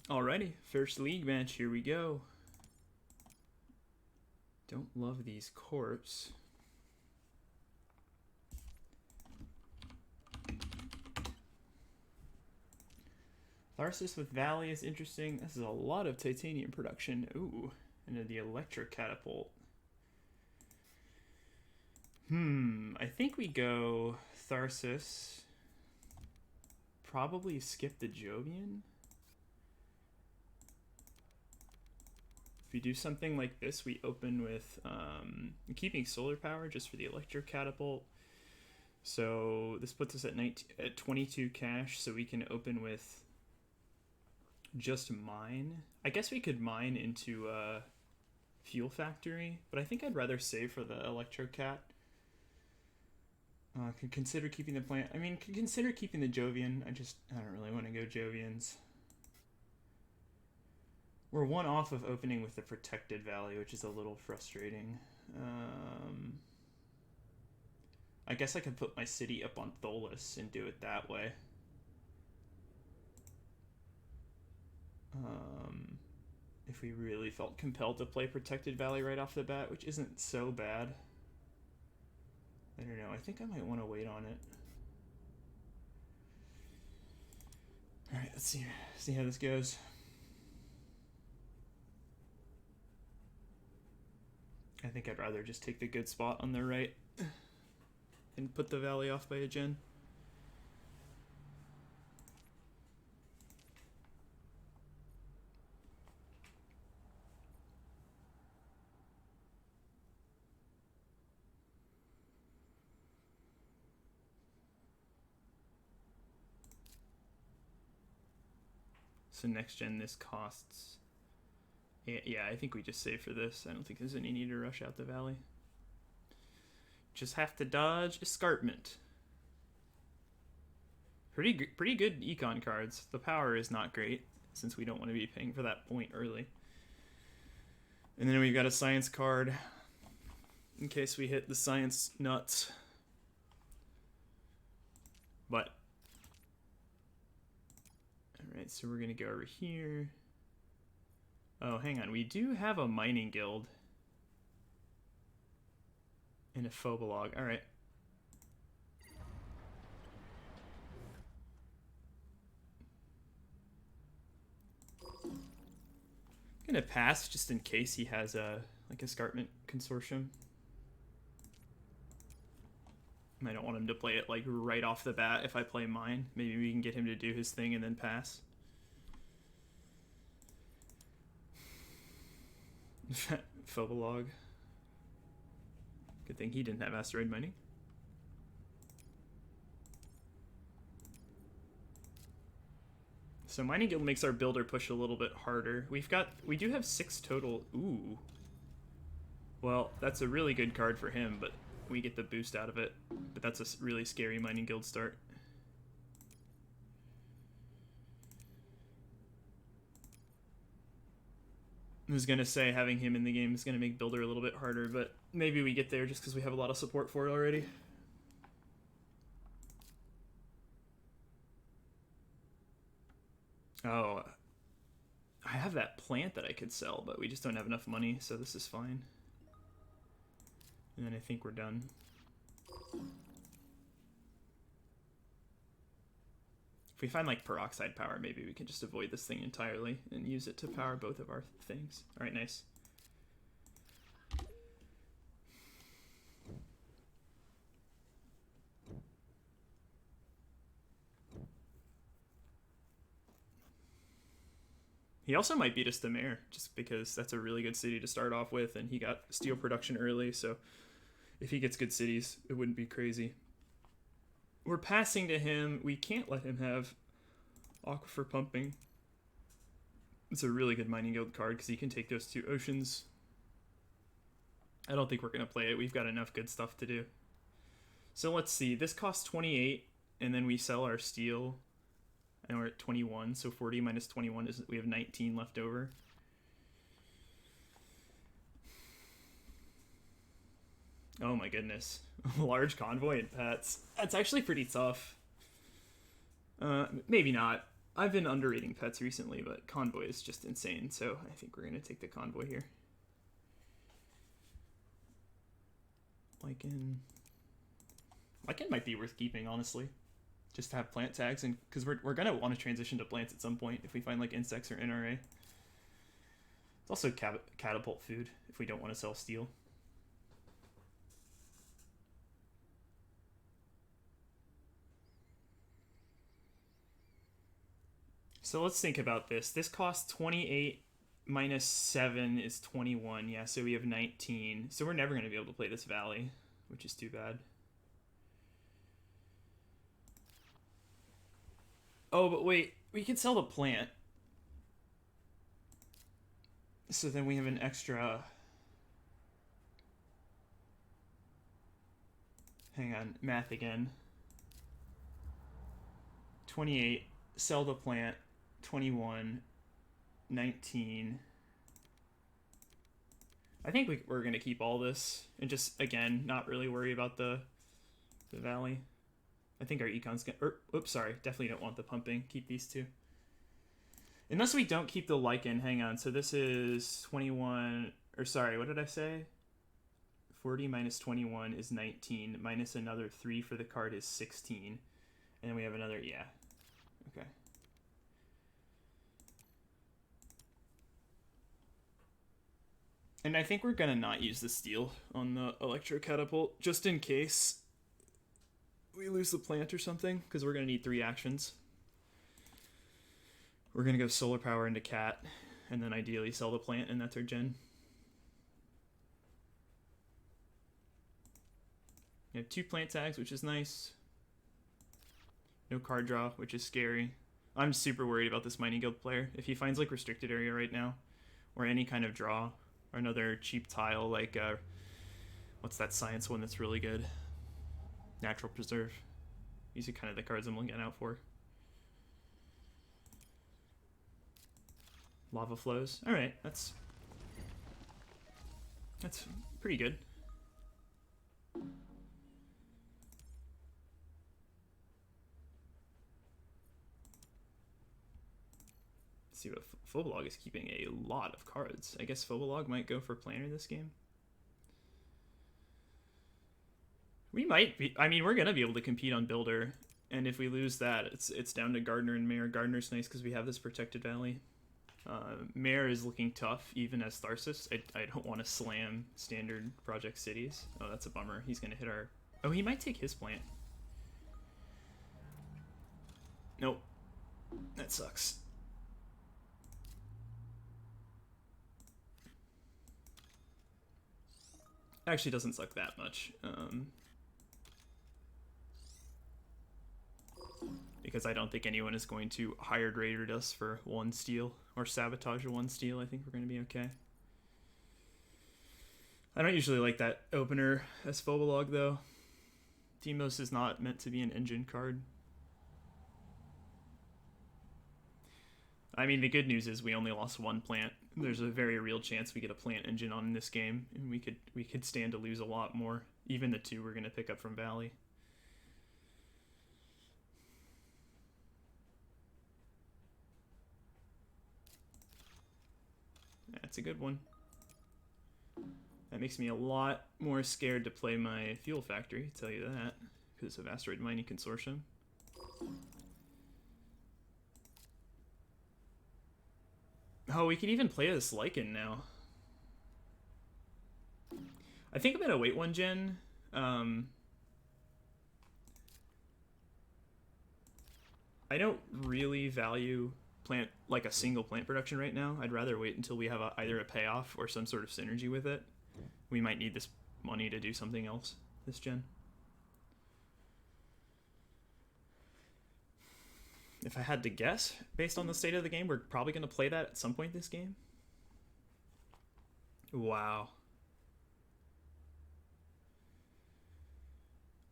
Alrighty, first league match, here we go. Don't love these corpse. Tharsis with Valley is interesting. This is a lot of titanium production. Ooh, and then the electric catapult. I think we go Tharsis. Probably skip the Jovian. If we do something like this, we open with keeping solar power just for the electric catapult. So this puts us at 22 cash, so we can open with just mine. I guess we could mine into fuel factory, but I think I'd rather save for the electro cat. Could consider keeping the plant. I mean, could consider keeping the Jovian. I don't really want to go Jovians. We're one off of opening with the protected valley, which is a little frustrating. I guess I could put my city up on Tholis and do it that way. If we really felt compelled to play protected valley right off the bat, which isn't so bad. I don't know. I think I might want to wait on it. All right, let's see how this goes. I think I'd rather just take the good spot on the right and put the valley off by a gen. So next gen this costs... Yeah, I think we just save for this. I don't think there's any need to rush out the valley. Just have to dodge escarpment. Pretty good econ cards. The power is not great, since we don't want to be paying for that point early. And then we've got a science card, in case we hit the science nuts. But... Alright, so we're going to go over here. Oh, hang on. We do have a mining guild. And a phobolog. Alright. I'm gonna pass just in case he has a escarpment consortium. I don't want him to play it like right off the bat if I play mine. Maybe we can get him to do his thing and then pass. Phobolog. Good thing he didn't have asteroid mining. So mining guild makes our builder push a little bit harder. We do have 6 total. Ooh. Well, that's a really good card for him, but we get the boost out of it. But that's a really scary mining guild start. I was going to say having him in the game is going to make builder a little bit harder, but maybe we get there just because we have a lot of support for it already. Oh, I have that plant that I could sell, but we just don't have enough money, so this is fine. And then I think we're done. If we find like peroxide power, maybe we can just avoid this thing entirely and use it to power both of our things. All right, nice. He also might beat us to Mare, just because that's a really good city to start off with, and he got steel production early, so if he gets good cities, it wouldn't be crazy. We're passing to him. We can't let him have aquifer pumping. It's a really good mining guild card because he can take those 2 oceans. I don't think we're going to play it. We've got enough good stuff to do. So let's see. This costs 28, and then we sell our steel, and we're at 21. So 40 minus 21 is we have 19 left over. Oh my goodness. Large convoy and pets. That's actually pretty tough. Maybe not. I've been underrating pets recently, but Convoy is just insane, so I think we're going to take the Convoy here. Lichen might be worth keeping, honestly. Just to have plant tags, and because we're going to want to transition to plants at some point if we find like insects or NRA. It's also catapult food if we don't want to sell steel. So let's think about this. This costs 28 minus 7 is 21. Yeah, so we have 19. So we're never going to be able to play this valley, which is too bad. Oh, but wait. We can sell the plant. So then we have an extra... Hang on. Math again. 28. Sell the plant. 21, 19. I think we're going to keep all this and just, again, not really worry about the valley. I think our econ's going to... Oops, sorry. Definitely don't want the pumping. Keep these two. Unless we don't keep the lichen. Hang on. So this is 21... Or sorry, what did I say? 40 minus 21 is 19. Minus another 3 for the card is 16. And then we have another... Yeah. Okay. And I think we're going to not use the steel on the electro catapult, just in case we lose the plant or something, because we're going to need 3 actions. We're going to go solar power into cat, and then ideally sell the plant, and that's our gen. We have 2 plant tags, which is nice. No card draw, which is scary. I'm super worried about this mining guild player. If he finds like restricted area right now, or any kind of draw, or another cheap tile like what's that science one that's really good? Natural Preserve. These are kind of the cards I'm looking out for. Lava Flows. Alright, that's pretty good. Let's see what Phobolog is keeping a lot of cards. I guess Phobolog might go for Planner this game. We might be. I mean, we're gonna be able to compete on Builder, and if we lose that, it's down to Gardener and Mare. Gardener's nice because we have this protected valley. Mare is looking tough, even as Tharsis. I don't want to slam standard project cities. Oh, that's a bummer. He's gonna hit our... Oh, he might take his plant. Nope. That sucks. Actually doesn't suck that much. Because I don't think anyone is going to hired rated us for 1 steal or sabotage 1 steal. I think we're going to be okay. I don't usually like that opener as Phobolog though. Demos is not meant to be an engine card. I mean, the good news is we only lost 1 plant. There's a very real chance we get a plant engine on in this game, and we could stand to lose a lot more. Even the 2 we're going to pick up from Valley. That's a good one. That makes me a lot more scared to play my Fuel Factory, tell you that, because of Asteroid Mining Consortium. Oh, we could even play this Lichen now. I think I'm gonna wait 1 gen. I don't really value plant like a single plant production right now. I'd rather wait until we have either a payoff or some sort of synergy with it. We might need this money to do something else this gen. If I had to guess, based on the state of the game, we're probably going to play that at some point this game. Wow.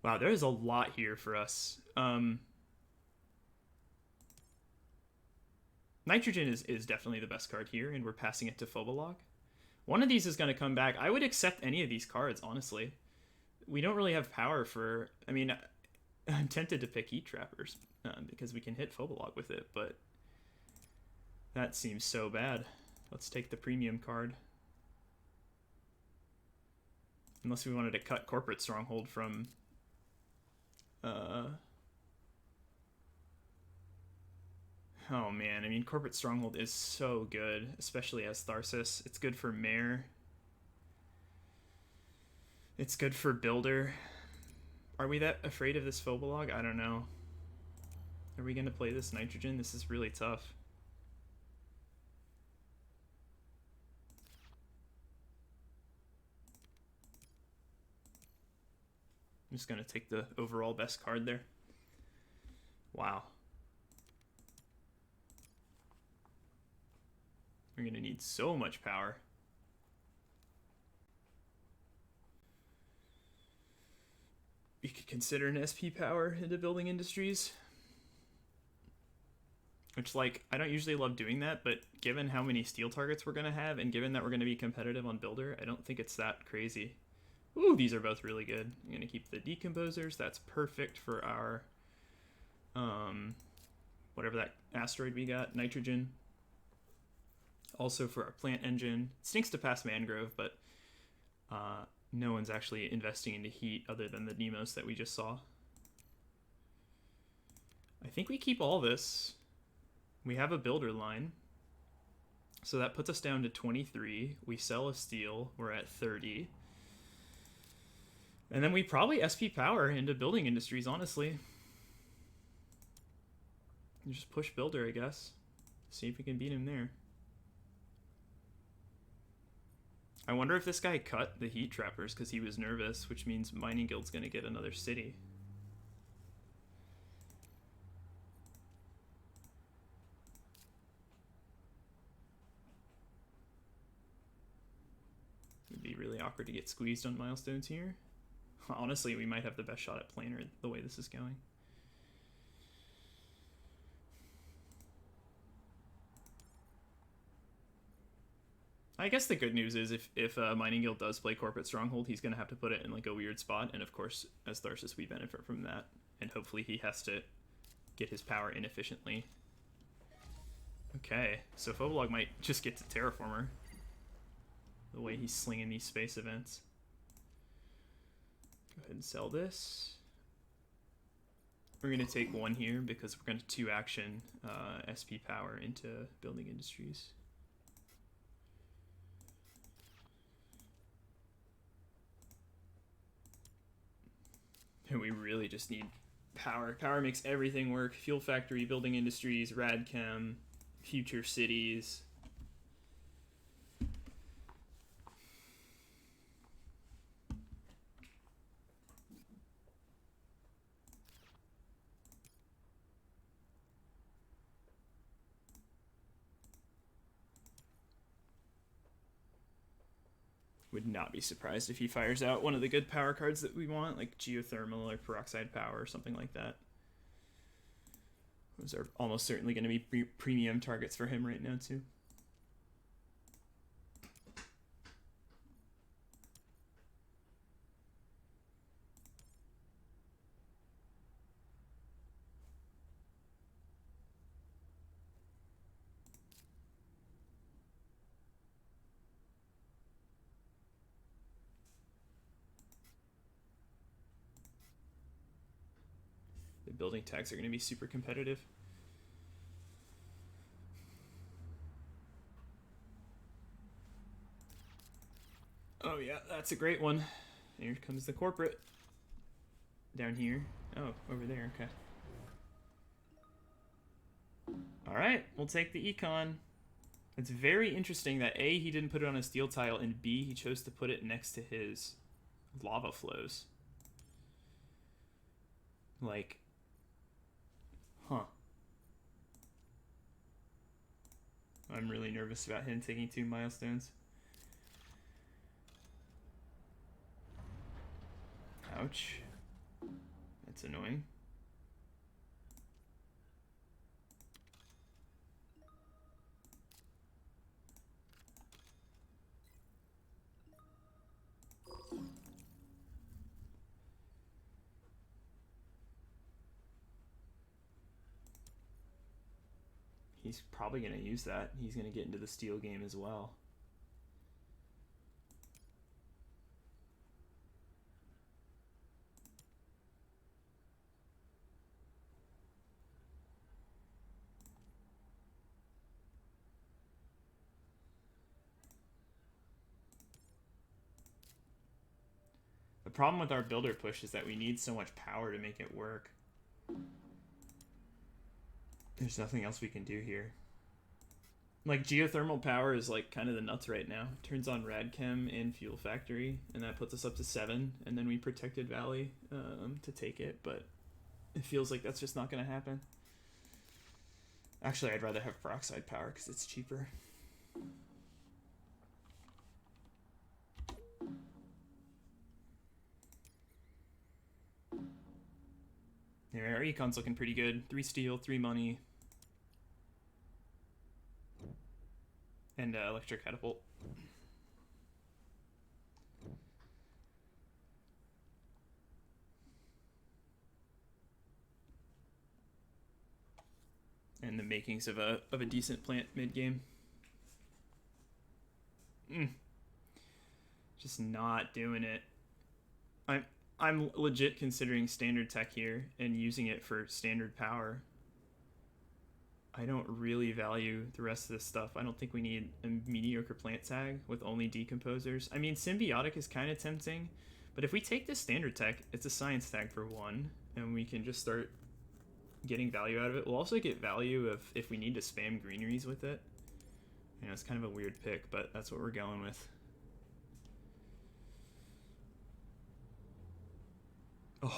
Wow, there is a lot here for us. Nitrogen is definitely the best card here, and we're passing it to Phobolog. One of these is going to come back. I would accept any of these cards, honestly. We don't really have power I mean, I'm tempted to pick Heat Trappers because we can hit Phobolog with it, but That seems so bad. Let's take the premium card. Unless we wanted to cut corporate stronghold from... Oh man, I mean, corporate stronghold is so good, especially as Tharsis. It's good for mayor. It's good for builder. Are we that afraid of this Phobolog? I don't know. Are we going to play this nitrogen? This is really tough. I'm just going to take the overall best card there. Wow. We're going to need so much power. We could consider an SP power into building industries. Which, like, I don't usually love doing that, but given how many steel targets we're going to have, and given that we're going to be competitive on builder, I don't think it's that crazy. Ooh, these are both really good. I'm going to keep the decomposers. That's perfect for our, whatever that asteroid we got, nitrogen. Also for our plant engine. It stinks to pass mangrove, but no one's actually investing into heat other than the Nemos that we just saw. I think we keep all this. We have a builder line. So that puts us down to 23. We sell a steel. We're at 30. And then we probably SP power into building industries, honestly. You just push builder, I guess. See if we can beat him there. I wonder if this guy cut the heat trappers because he was nervous, which means Mining Guild's going to get another city. It'd be really awkward to get squeezed on milestones here. Honestly, we might have the best shot at planar the way this is going. I guess the good news is if Mining Guild does play Corporate Stronghold, he's going to have to put it in like a weird spot. And of course, as Tharsis, we benefit from that. And hopefully he has to get his power inefficiently. Okay, so Phobolog might just get to Terraformer. The way he's slinging these space events. Go ahead and sell this. We're going to take one here because we're going to 2-action SP power into building industries. And we really just need power. Power makes everything work. Fuel factory, building industries, radchem, future cities. Would not be surprised if he fires out one of the good power cards that we want, like geothermal or peroxide power or something like that. Those are almost certainly going to be premium targets for him right now too. Building tags are going to be super competitive. Oh yeah, that's a great one. Here comes the corporate. Down here. Oh, over there, okay. Alright, we'll take the econ. It's very interesting that A, he didn't put it on a steel tile, and B, he chose to put it next to his lava flows. Like... Huh. I'm really nervous about him taking 2 milestones. Ouch. That's annoying. he's probably going to use that. He's going to get into the steel game as well. The problem with our builder push is that we need so much power to make it work. There's nothing else we can do here. Like, geothermal power is like kind of the nuts right now. Turns on Radchem and Fuel Factory, and that puts us up to 7, and then we protected Valley to take it, but it feels like that's just not going to happen. Actually, I'd rather have peroxide power because it's cheaper. There, our econ's looking pretty good. 3 steel, 3 money. And electric catapult. And the makings of a decent plant mid-game. Just not doing it. I'm legit considering standard tech here and using it for standard power. I don't really value the rest of this stuff. I don't think we need a mediocre plant tag with only decomposers. I mean, symbiotic is kind of tempting, but if we take this standard tech, it's a science tag for 1, and we can just start getting value out of it. We'll also get value if we need to spam greeneries with it. You know, it's kind of a weird pick, but that's what we're going with.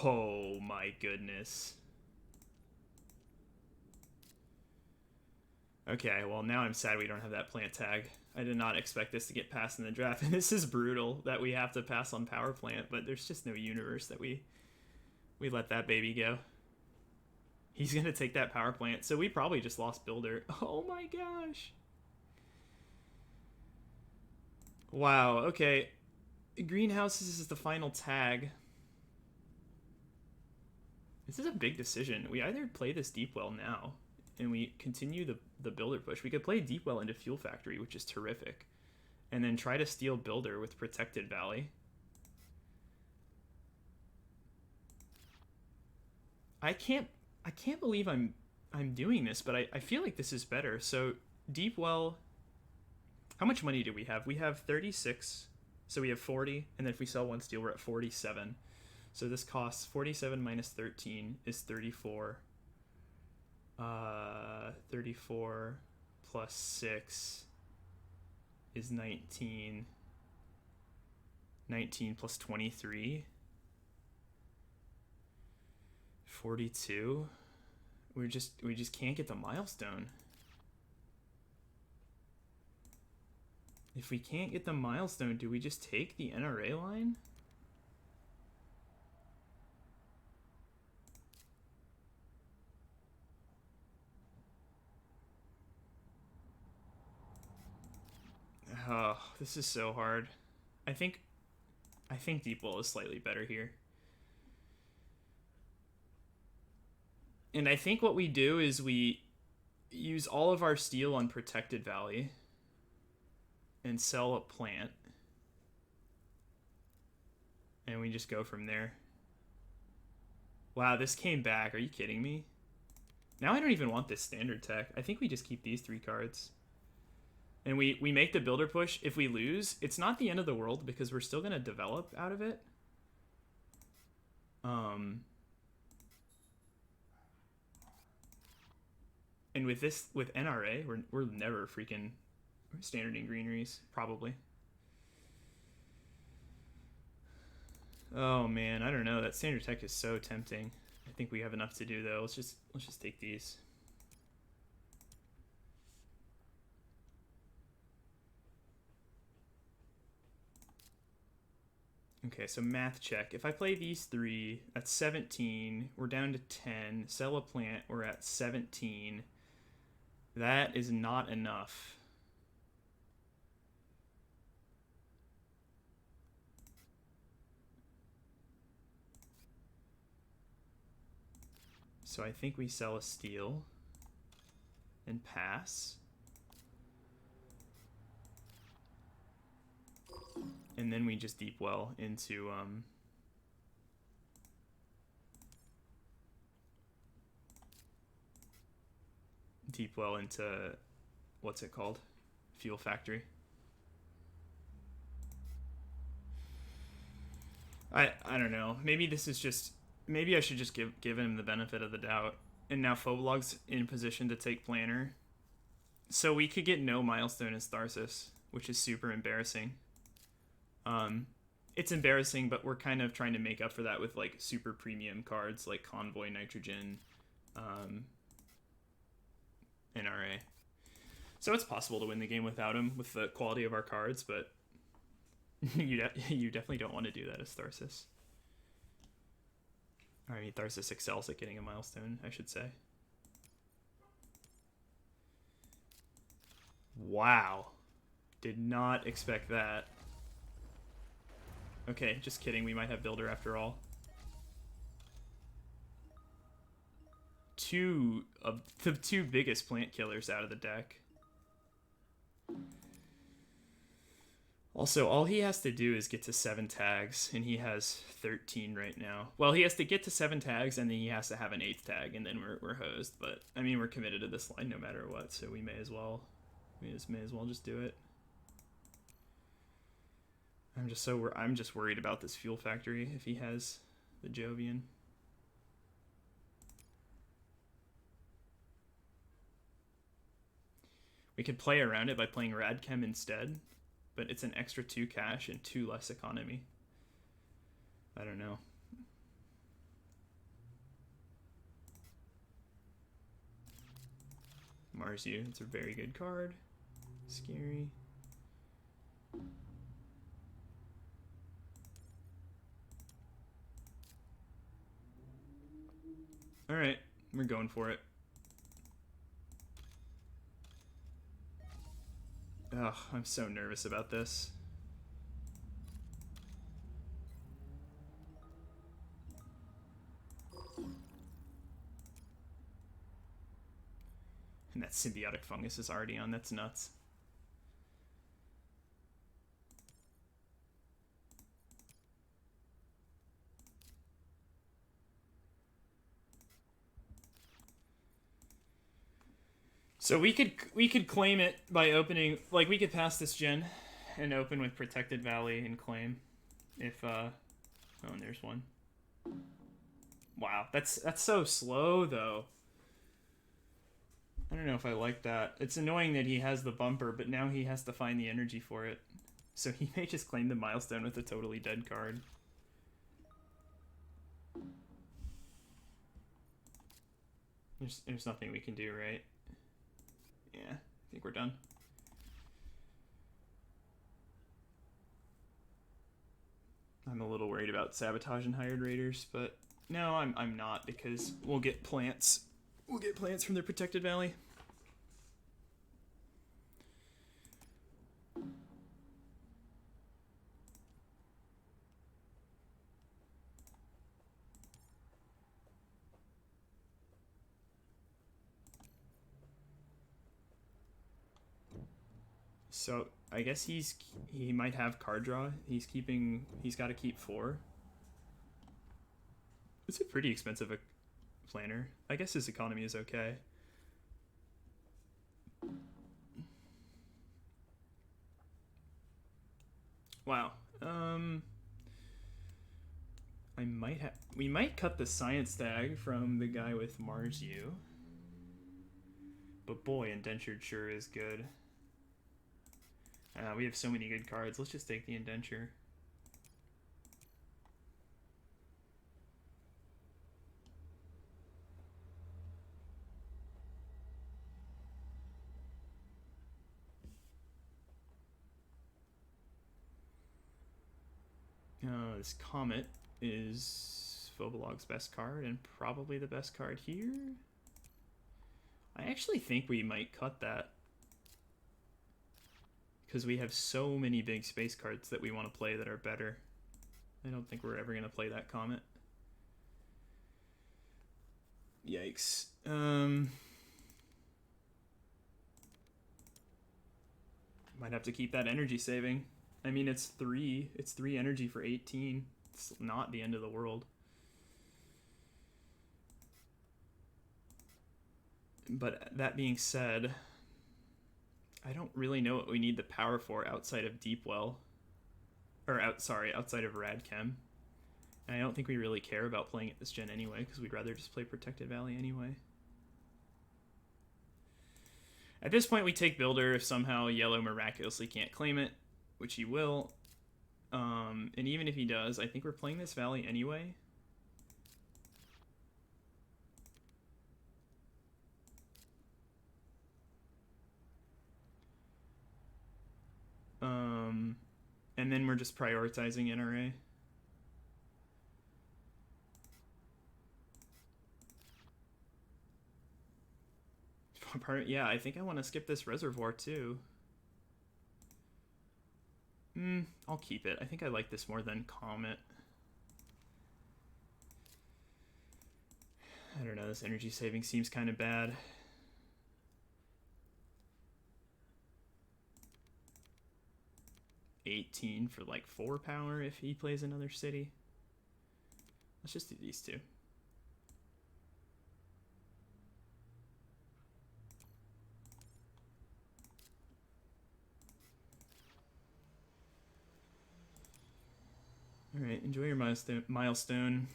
Oh my goodness. Okay, well now I'm sad we don't have that plant tag. I did not expect this to get passed in the draft, and this is brutal that we have to pass on power plant, but there's just no universe that we let that baby go. He's gonna take that power plant, so we probably just lost builder. Oh my gosh. Wow, okay. Greenhouses is the final tag. This is a big decision. We either play this deep well now and we continue the builder push. We could play deep well into Fuel Factory, which is terrific, and then try to steal builder with protected Valley. I can't believe I'm doing this, but I feel like this is better. So deep well, how much money do we have? We have 36, so we have 40, and then if we sell 1 steel, we're at 47. So this costs 47 minus 13 is 34. 34 plus 6 is 19. 19 plus 23. 42. We just can't get the milestone. If we can't get the milestone, do we just take the NRA line? Oh, this is so hard. I think deep well is slightly better here. And I think what we do is we use all of our steel on protected Valley and sell a plant. And we just go from there. Wow, this came back. Are you kidding me? Now I don't even want this standard tech. I think we just keep these 3 cards. And we make the builder push. If we lose, it's not the end of the world because we're still going to develop out of it. And with this, with NRA, we're never freaking standarding greeneries, probably. Oh man, I don't know. That standard tech is so tempting. I think we have enough to do though. Let's just take these. Okay, so math check. If I play these 3, that's 17. We're down to 10. Sell a plant, we're at 17. That is not enough. So I think we sell a steel. and pass. And then we just deep well into what's it called? Fuel factory. I don't know. Maybe this is just, maybe I should just give him the benefit of the doubt. And now Phobolog's in position to take planner. So we could get no milestone as Tharsis, which is super embarrassing. It's embarrassing, but we're kind of trying to make up for that with like super premium cards like Convoy, Nitrogen, NRA. So it's possible to win the game without him with the quality of our cards, but you definitely don't want to do that as Tharsis. I mean, Tharsis excels at getting a milestone, I should say. Wow. Did not expect that. Okay, just kidding. We might have Builder after all. Two of the two biggest plant killers out of the deck. Also, all he has to do is get to 7 tags, and he has 13 right now. Well, he has to get to 7 tags, and then he has to have an 8th tag, and then we're hosed. But I mean, we're committed to this line no matter what, so we may as well just do it. I'm just worried about this fuel factory if he has the Jovian. We could play around it by playing Radchem instead, but it's an extra 2 cash and 2 less economy. I don't know. Mars U, it's a very good card. Scary. Alright, we're going for it. Ugh, I'm so nervous about this. And that symbiotic fungus is already on, that's nuts. So we could claim it by opening, like we could pass this gen and open with Protected Valley and claim if oh, and there's one. Wow, that's so slow though. I don't know if I like that. It's annoying that he has the bumper, but now he has to find the energy for it. So he may just claim the milestone with a totally dead card. There's nothing we can do, right? Yeah, I think we're done. I'm a little worried about Sabotage and Hired Raiders, but no, I'm not, because we'll get plants. We'll get plants from their Protected Valley. So I guess he might have card draw. He's got to keep 4. It's a pretty expensive planner. I guess his economy is okay. Wow. We might cut the science tag from the guy with Mars U. But boy, Indentured sure is good. We have so many good cards. Let's just take the Indenture. This Comet is Phobolog's best card and probably the best card here. I actually think we might cut that, because we have so many big space cards that we want to play that are better. I don't think we're ever going to play that Comet. Yikes. Might have to keep that energy saving. I mean, it's 3 energy for 18. It's not the end of the world. But that being said, I don't really know what we need the power for outside of Deepwell. Or outside of Radchem. And I don't think we really care about playing it this gen anyway, because we'd rather just play Protected Valley anyway. At this point, we take Builder if somehow Yellow miraculously can't claim it, which he will. And even if he does, I think we're playing this Valley anyway. And then we're just prioritizing NRA. Yeah, I think I want to skip this reservoir too. I'll keep it. I think I like this more than Comet. I don't know, this energy saving seems kind of bad. $18 for like 4 power if he plays another city. Let's just do these two. Alright, enjoy your milestone.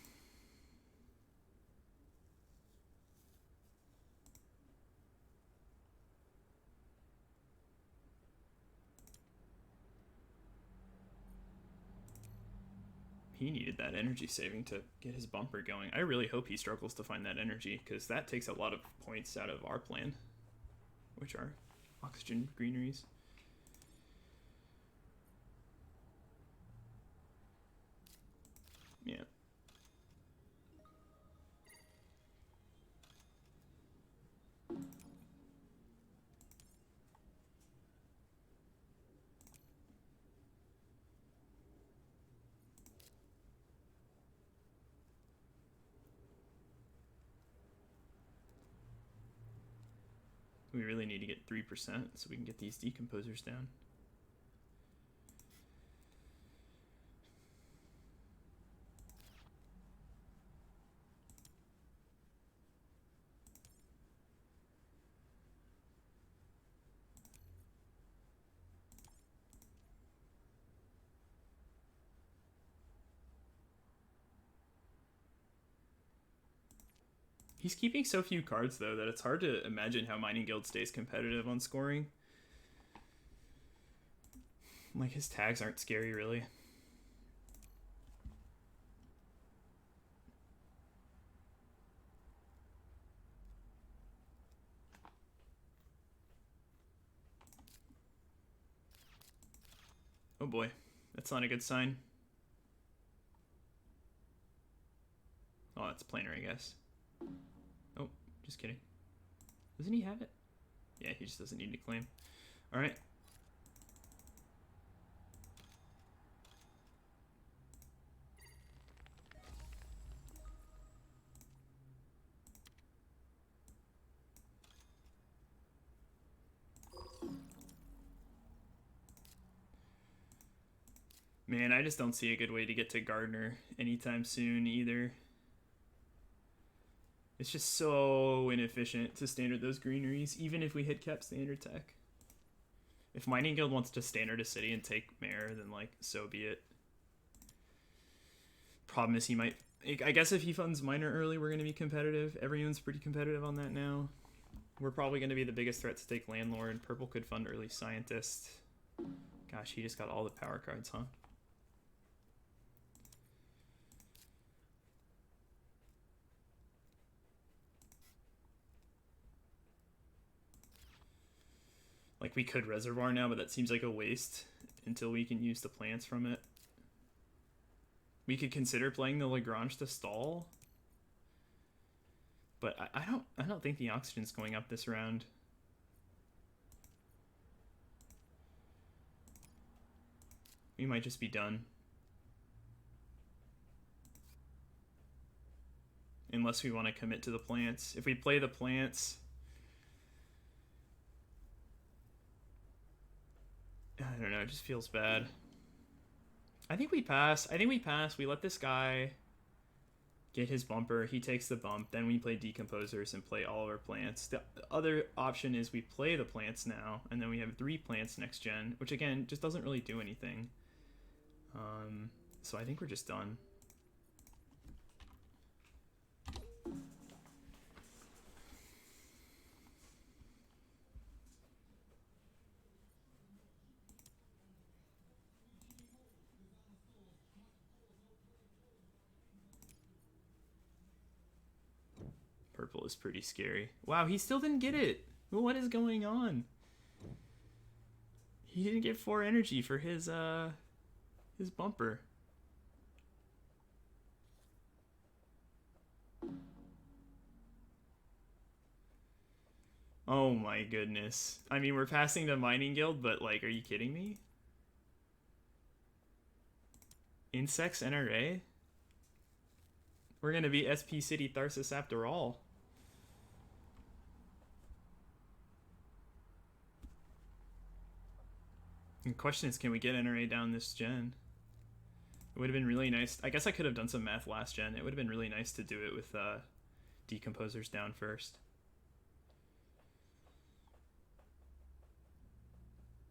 He needed that energy saving to get his bumper going. I really hope he struggles to find that energy, because that takes a lot of points out of our plan, which are oxygen greeneries. Yeah. We really need to get 3% so we can get these decomposers down. He's keeping so few cards, though, that it's hard to imagine how Mining Guild stays competitive on scoring. Like, his tags aren't scary, really. Oh boy, that's not a good sign. Oh, that's planar, I guess. Oh, just kidding. Doesn't he have it? Yeah, he just doesn't need to claim. Alright. Man, I just don't see a good way to get to Gardner anytime soon either. It's just so inefficient to standard those greeneries, even if we hit cap standard tech. If Mining Guild wants to standard a city and take Mare, then, like, so be it. Problem is he might... I guess if he funds Miner early, we're going to be competitive. Everyone's pretty competitive on that now. We're probably going to be the biggest threat to take Landlord. Purple could fund early Scientist. Gosh, he just got all the power cards, huh? Like, we could Reservoir now, but that seems like a waste until we can use the plants from it. We could consider playing the Lagrange to stall. But I don't think the oxygen's going up this round. We might just be done. Unless we want to commit to the plants. If we play the plants... I don't know, it just feels bad. I think we pass. We let this guy get his bumper. He takes the bump. Then we play decomposers and play all of our plants. The other option is we play the plants now, and then we have 3 plants next gen, which again just doesn't really do anything. So I think we're just done. Purple is pretty scary. Wow, he still didn't get it. What is going on? He didn't get 4 energy for his bumper. Oh my goodness. I mean, we're passing the mining guild, but like, are you kidding me? Insects NRA? We're gonna be SP City Tharsis after all. The question is, can we get NRA down this gen? It would have been really nice. I guess I could have done some math last gen. It would have been really nice to do it with decomposers down first.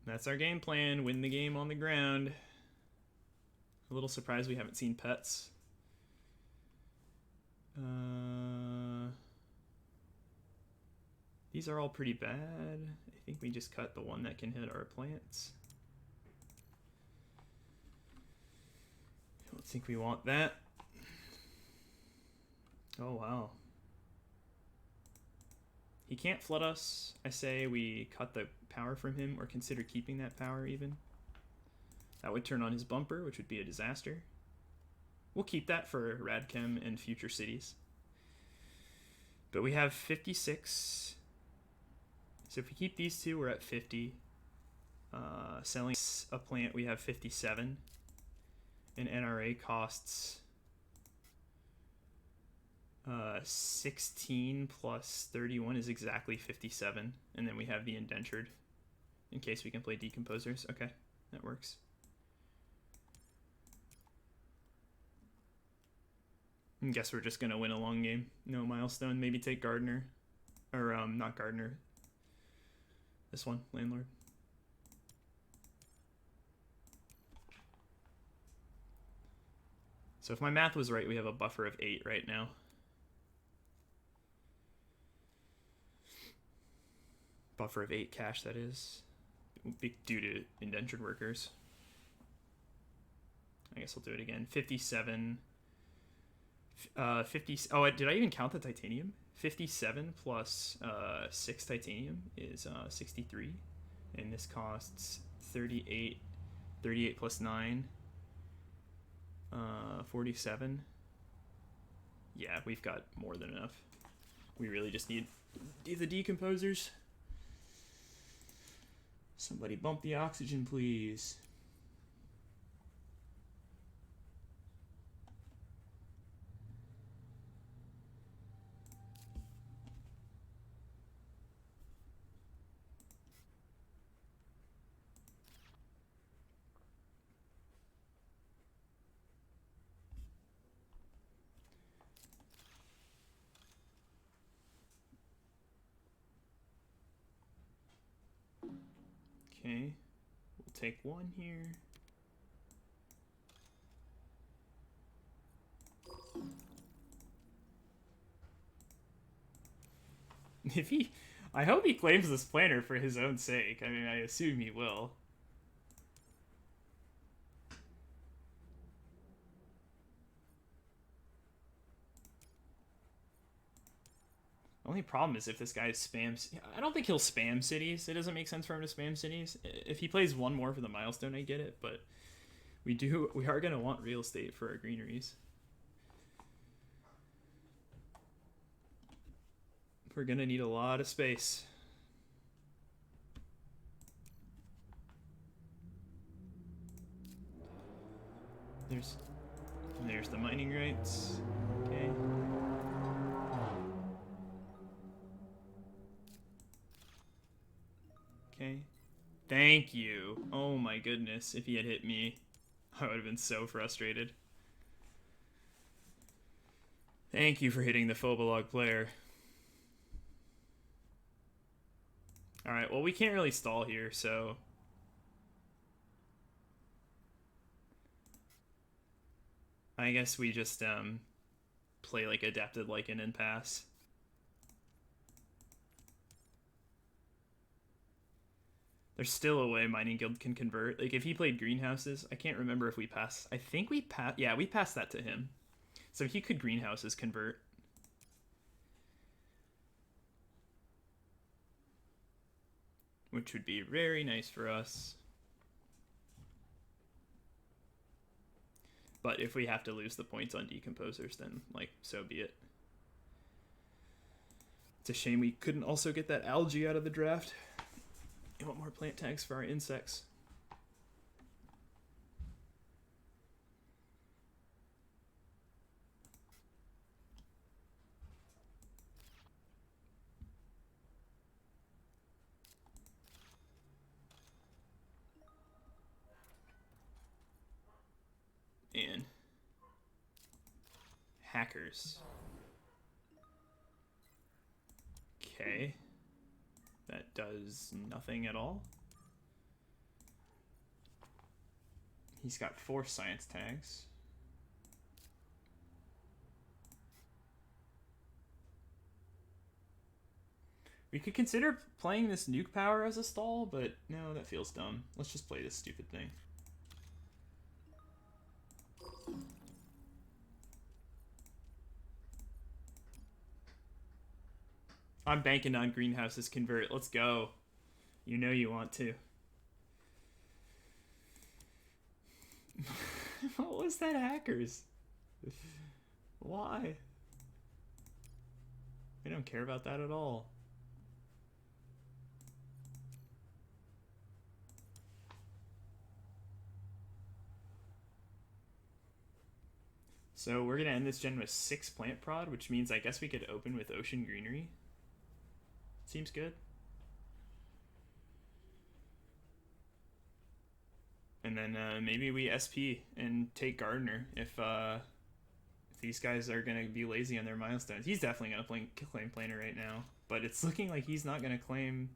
That's our game plan. Win the game on the ground. A little surprised we haven't seen pets. These are all pretty bad. I think we just cut the one that can hit our plants. I don't think we want that. Oh, wow. He can't flood us. I say we cut the power from him or consider keeping that power even. That would turn on his bumper, which would be a disaster. We'll keep that for Radchem and future cities. But we have 56. So if we keep these 2, we're at 50. Selling a plant, we have 57. And NRA costs 16 plus 31 is exactly 57. And then we have the indentured in case we can play decomposers. Okay, that works. I guess we're just going to win a long game. No milestone. Maybe take Gardener. Or, not Gardener. This one, Landlord. So if my math was right, we have a buffer of 8 right now. Buffer of 8 cash, that is. Due to indentured workers. I guess I'll do it again. 57... 50. Oh, did I even count the titanium? 57 plus 6 titanium is 63, and this costs 38. 38 plus 9, 47. Yeah, we've got more than enough. We really just need the decomposers. Somebody bump the oxygen, please. Okay, we'll take 1 here. I hope he claims this planner for his own sake. I mean, I assume he will. Only problem is if this guy spams... I don't think he'll spam cities. It doesn't make sense for him to spam cities. If he plays 1 more for the milestone, I get it, but we are going to want real estate for our greeneries. We're going to need a lot of space. There's the mining rights. Okay. Okay. Thank Thank you. Oh my goodness. If he had hit me, I would have been so frustrated. Thank you for hitting the Phobolog player. Alright, well, we can't really stall here, so... I guess we just play like Adapted Lichen and pass. There's still a way Mining Guild can convert. Like, if he played Greenhouses, I can't remember if we passed. I think we passed. Yeah, we passed that to him. So he could Greenhouses convert. Which would be very nice for us. But if we have to lose the points on Decomposers, then, like, so be it. It's a shame we couldn't also get that algae out of the draft. We want more plant tags for our insects. And hackers. Okay. That does nothing at all. He's got 4 science tags. We could consider playing this nuke power as a stall, but no, that feels dumb. Let's just play this stupid thing. I'm banking on Greenhouses convert. Let's go. You know you want to. What was that, hackers? Why? I don't care about that at all. So we're going to end this gen with 6 plant prod, which means I guess we could open with Ocean Greenery. Seems good. And then maybe we SP and take Gardener if these guys are going to be lazy on their milestones. He's definitely going to claim Planer right now, but it's looking like he's not going to claim...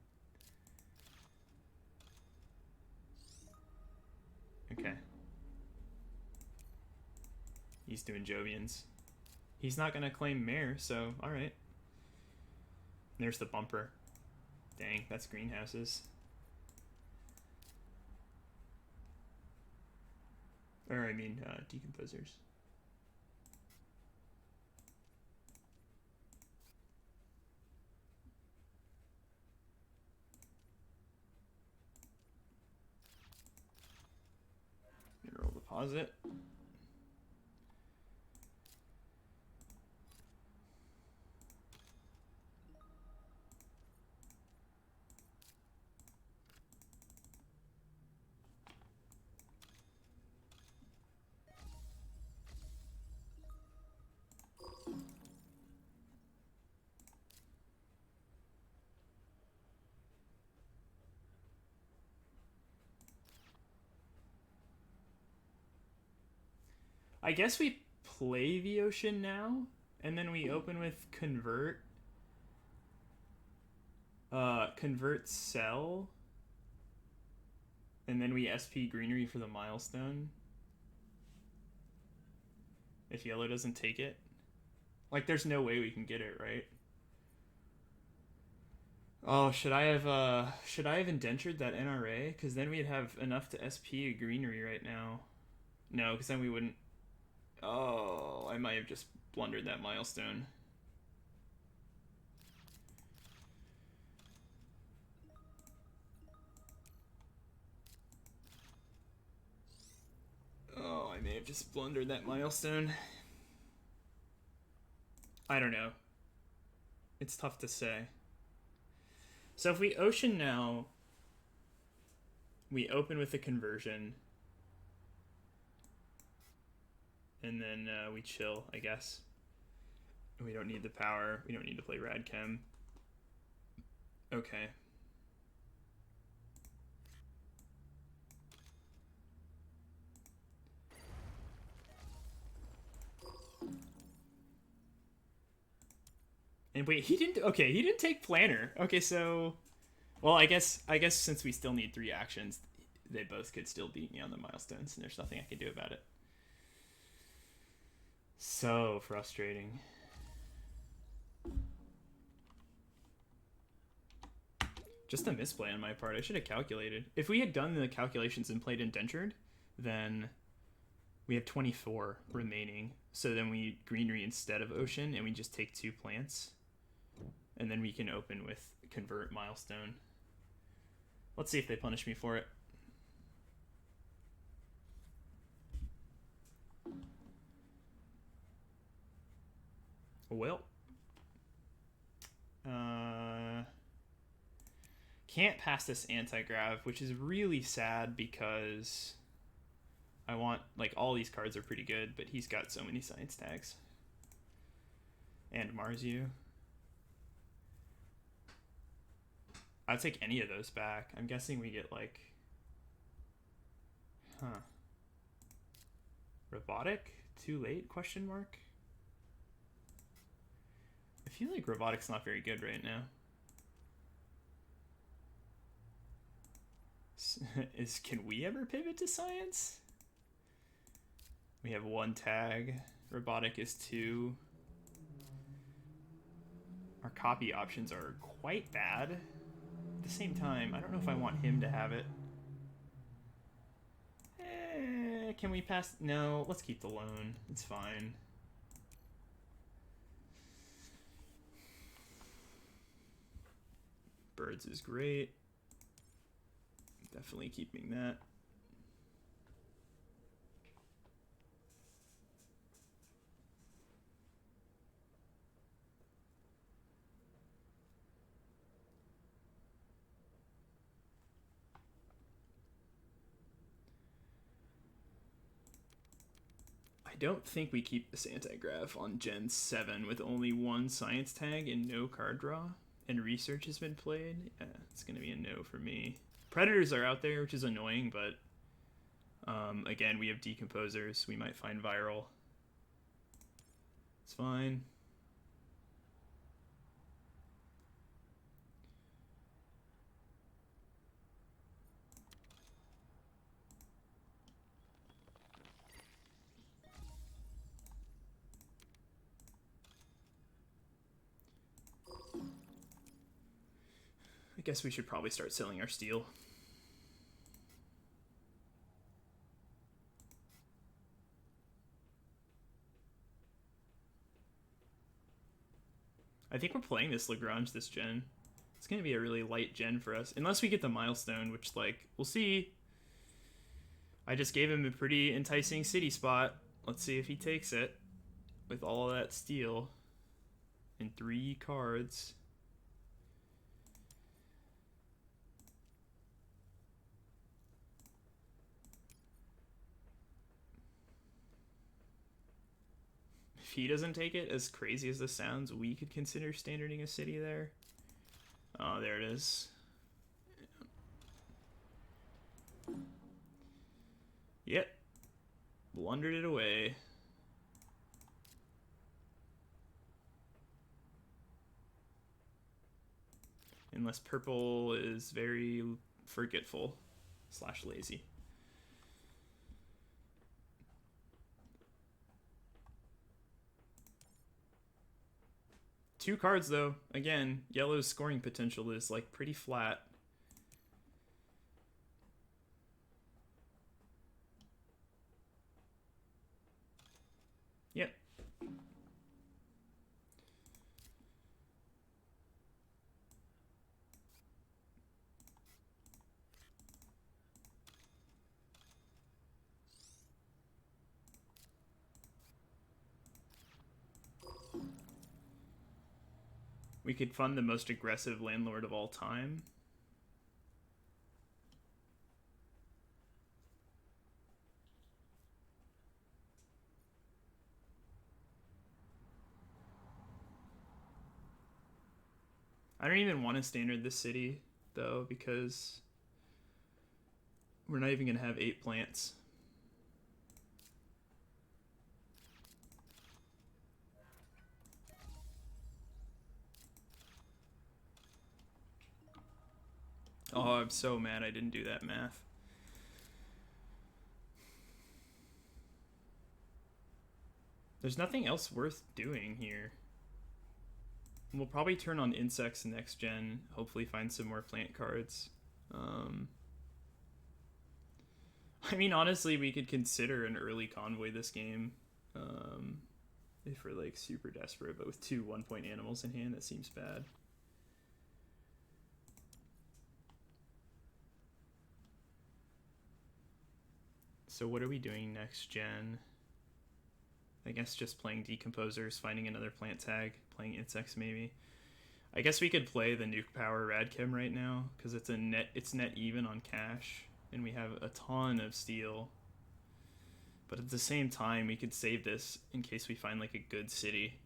Okay. He's doing Jovians. He's not going to claim Mare, so alright. There's the bumper. Dang, that's Greenhouses. Or, I mean, Decomposers. Mineral deposit. I guess we play the ocean now, and then we open with convert. Convert sell. And then we SP greenery for the milestone. If yellow doesn't take it. Like, there's no way we can get it, right? Oh, should I have indentured that NRA? Because then we'd have enough to SP a greenery right now. No, because then we wouldn't. Oh, I might have just blundered that milestone. Oh, I may have just blundered that milestone. I don't know. It's tough to say. So if we ocean now, we open with a conversion. And then we chill, I guess. We don't need the power. We don't need to play Radchem. Okay. And wait, he didn't. Okay, he didn't take planner. Okay, so, well, I guess since we still need 3 actions, they both could still beat me on the milestones, and there's nothing I can do about it. So frustrating. Just a misplay on my part. I should have calculated. If we had done the calculations and played indentured, then we have 24 remaining. So then we greenery instead of ocean, and we just take 2 plants. And then we can open with convert milestone. Let's see if they punish me for it. Well. Can't pass this anti-grav, which is really sad because I want, like, all these cards are pretty good, but he's got so many science tags. And Marsu. I'd take any of those back. I'm guessing we get, like... Huh. Robotic? Too late? Question mark? I feel like robotic's not very good right now. Can we ever pivot to science? We have 1 tag. Robotic is 2. Our copy options are quite bad. At the same time, I don't know if I want him to have it. Can we pass? No, let's keep the loan. It's fine. Birds is great. Definitely keeping that. I don't think we keep this anti-grav on Gen 7 with only 1 science tag and no card draw, and research has been played. Yeah, it's going to be a no for me. Predators are out there, which is annoying, but again, we have decomposers. We might find viral. It's fine. I guess we should probably start selling our steel. I think we're playing this Lagrange this gen. It's going to be a really light gen for us. Unless we get the milestone, which, like, we'll see. I just gave him a pretty enticing city spot. Let's see if he takes it with all of that steel and 3 cards. If he doesn't take it, as crazy as this sounds, we could consider standarding a city there. Oh, there it is. Yep. Blundered it away. Unless purple is very forgetful / lazy. Two cards, though. Again, yellow's scoring potential is, like, pretty flat. Yep. We could fund the most aggressive landlord of all time. I don't even want to standard this city, though, because we're not even going to have 8 plants. Oh, I'm so mad I didn't do that math. There's nothing else worth doing here. We'll probably turn on insects next gen. Hopefully find some more plant cards. I mean, honestly, we could consider an early convoy this game. If we're like super desperate, but with 2 1-point animals in hand, that seems bad. So what are we doing next gen? I guess just playing decomposers, finding another plant tag, playing insects maybe. I guess we could play the nuke power radchem right now because it's net even on cash, and we have a ton of steel. But at the same time, we could save this in case we find like a good city.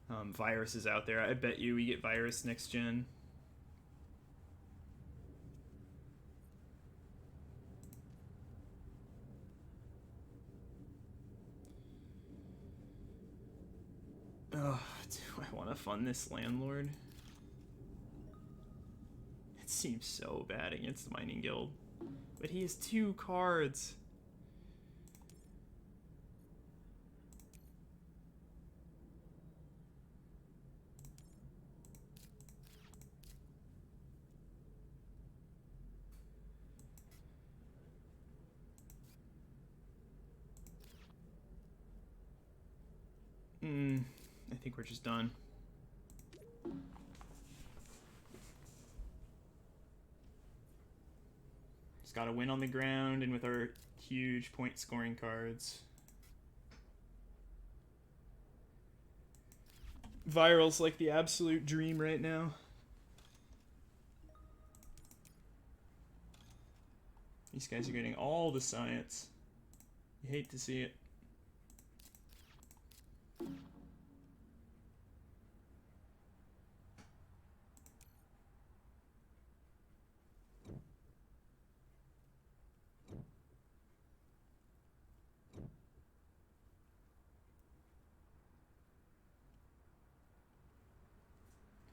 Virus is out there. I bet you we get virus next gen. Oh, do I want to fund this landlord? It seems so bad against the mining guild. But he has 2 cards. I think we're just done. Just gotta win on the ground and with our huge point scoring cards. Viral's like the absolute dream right now. These guys are getting all the science. You hate to see it.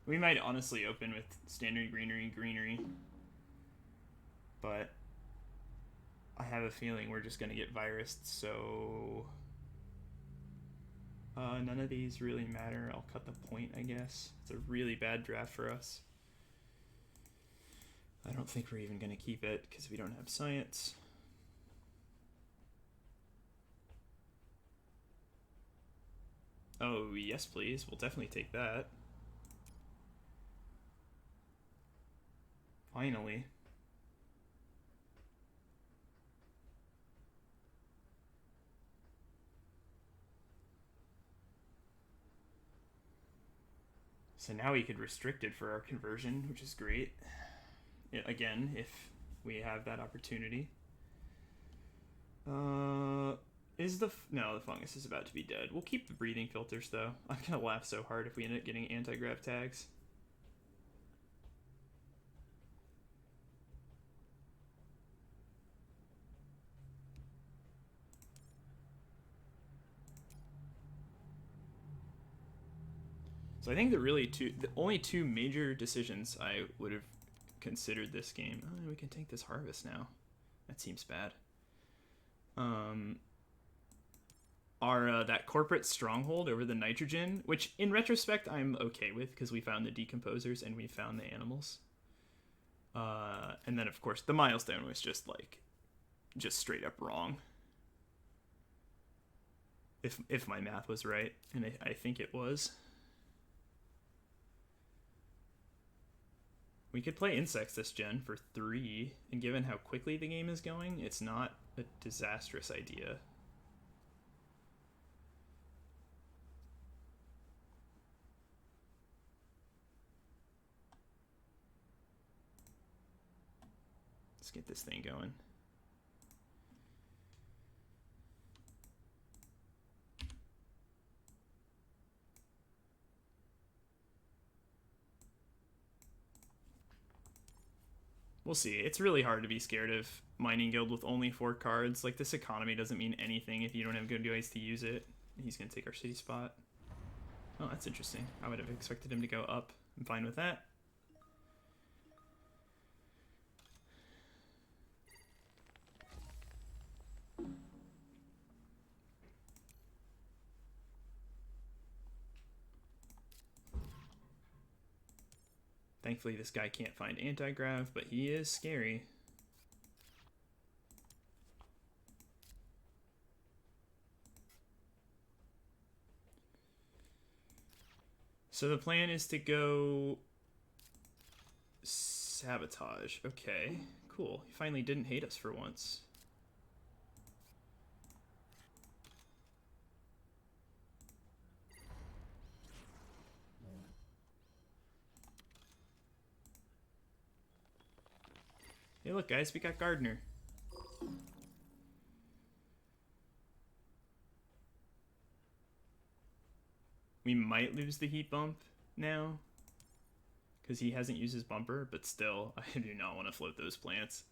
We might honestly open with standard greenery, but I have a feeling we're just gonna get virused, so none of these really matter. I'll cut the point, I guess. It's a really bad draft for us. I don't think we're even gonna keep it because we don't have science. Oh, yes, please. We'll definitely take that. Finally. So now we could restrict it for our conversion, which is great. Again, if we have that opportunity. No, the fungus is about to be dead. We'll keep the breathing filters, though. I'm gonna laugh so hard if we end up getting anti-grav tags. So I think the only 2 major decisions I would have considered this game. Oh, we can take this harvest now. That seems bad. Are that corporate stronghold over the nitrogen, which in retrospect I'm okay with because we found the decomposers and we found the animals. And then of course the milestone was just straight up wrong. If my math was right, and I think it was. We could play insects this gen for 3, and given how quickly the game is going, it's not a disastrous idea. Let's get this thing going. We'll see. It's really hard to be scared of Mining Guild with only 4 cards. Like, this economy doesn't mean anything if you don't have good ways to use it. He's going to take our city spot. Oh, that's interesting. I would have expected him to go up. I'm fine with that. Thankfully, this guy can't find anti-grav, but he is scary. So the plan is to go sabotage. Okay, cool. He finally didn't hate us for once. Hey, look, guys, we got Gardener. We might lose the heat bump now because he hasn't used his bumper, but still, I do not want to float those plants.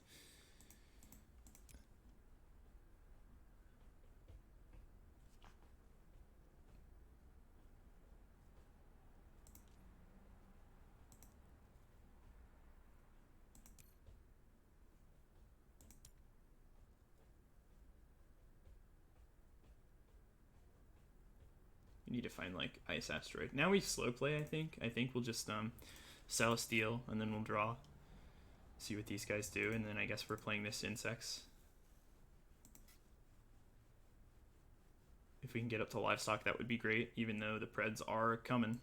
We need to find like ice asteroid. Now we slow play, I think. I think we'll just sell a steel and then we'll draw. See what these guys do, and then I guess we're playing this insects. If we can get up to livestock, that would be great, even though the Preds are coming.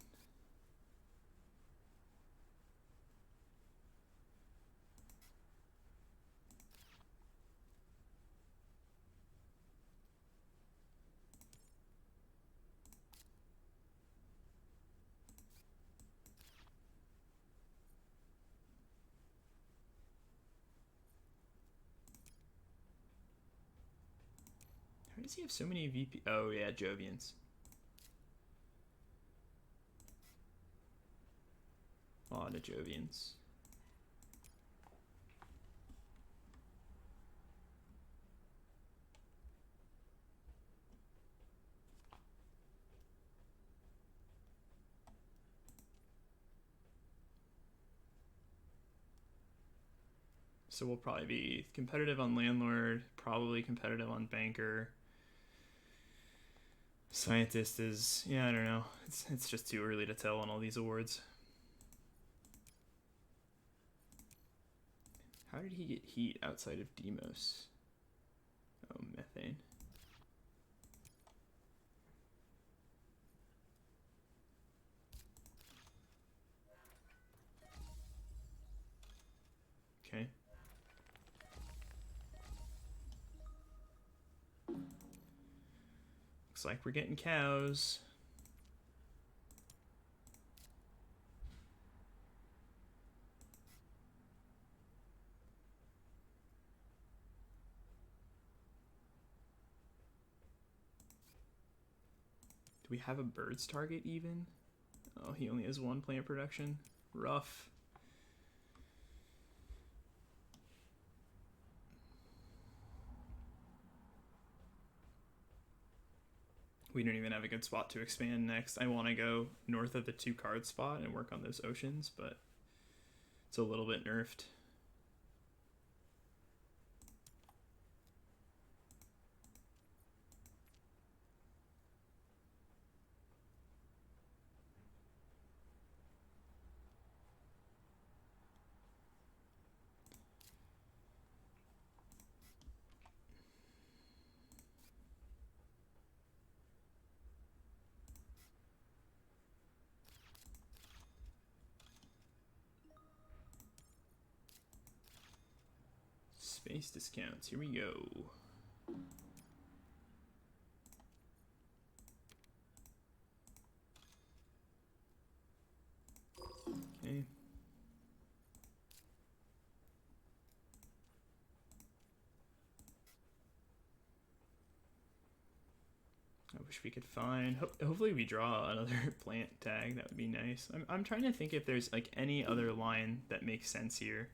How does he have so many VP? Oh, yeah, Jovians. A lot of Jovians. So we'll probably be competitive on landlord, probably competitive on banker. Scientist is, yeah, I don't know. It's just too early to tell on all these awards. How did he get heat outside of Demos? Oh, methane. Okay. Looks like we're getting cows. Do we have a birds target even? Oh, he only has one plant production. Rough. We don't even have a good spot to expand next. I want to go north of the 2-card spot and work on those oceans, but it's a little bit nerfed. Space discounts. Here we go. Okay. I wish we could find. Hopefully, we draw another plant tag. That would be nice. I'm trying to think if there's like any other line that makes sense here.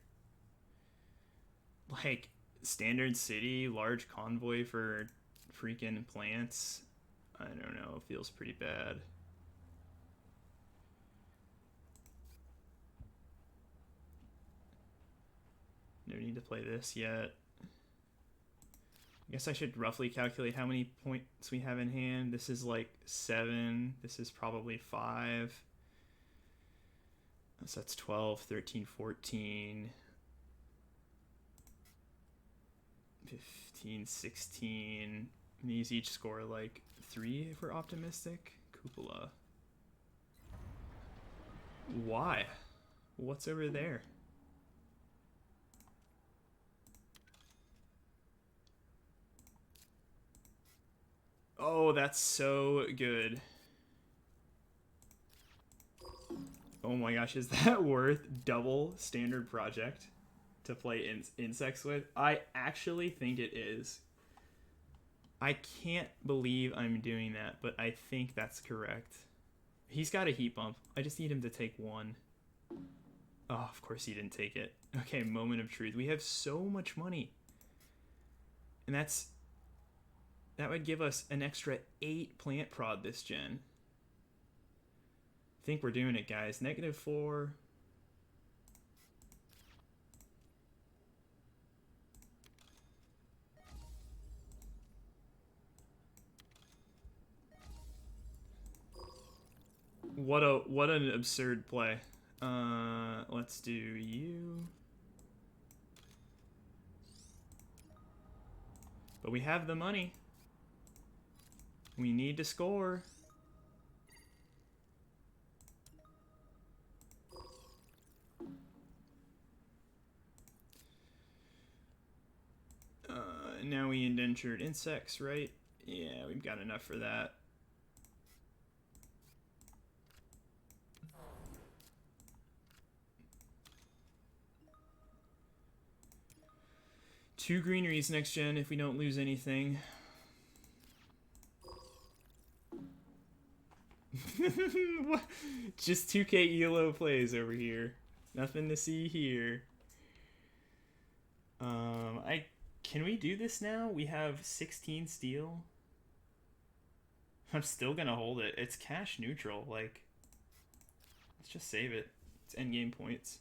Like standard city, large convoy for freaking plants. I don't know. It feels pretty bad. need to play this yet. I guess I should roughly calculate how many points we have in hand. This is like 7. This is probably 5. So that's 12, 13, 14, 15, 16. These each score like 3 if we're optimistic. Cupola. Why? What's over there? Oh, that's so good. Oh my gosh, is that worth double standard project to play insects with? I actually think it is. I can't believe I'm doing that, but I think that's correct. He's got a heat bump. I just need him to take 1. Oh, of course he didn't take it. Okay, moment of truth. We have so much money. And that would give us an extra 8 plant prod this gen. I think we're doing it, guys. -4. What an absurd play. Let's do you. But we have the money. We need to score. Now we indentured insects, right? Yeah, we've got enough for that. Two greeneries next gen if we don't lose anything. Just 2K ELO plays over here. Nothing to see here. Can we do this now? We have 16 steel. I'm still gonna hold it. It's cash neutral. Like, let's just save it. It's endgame points.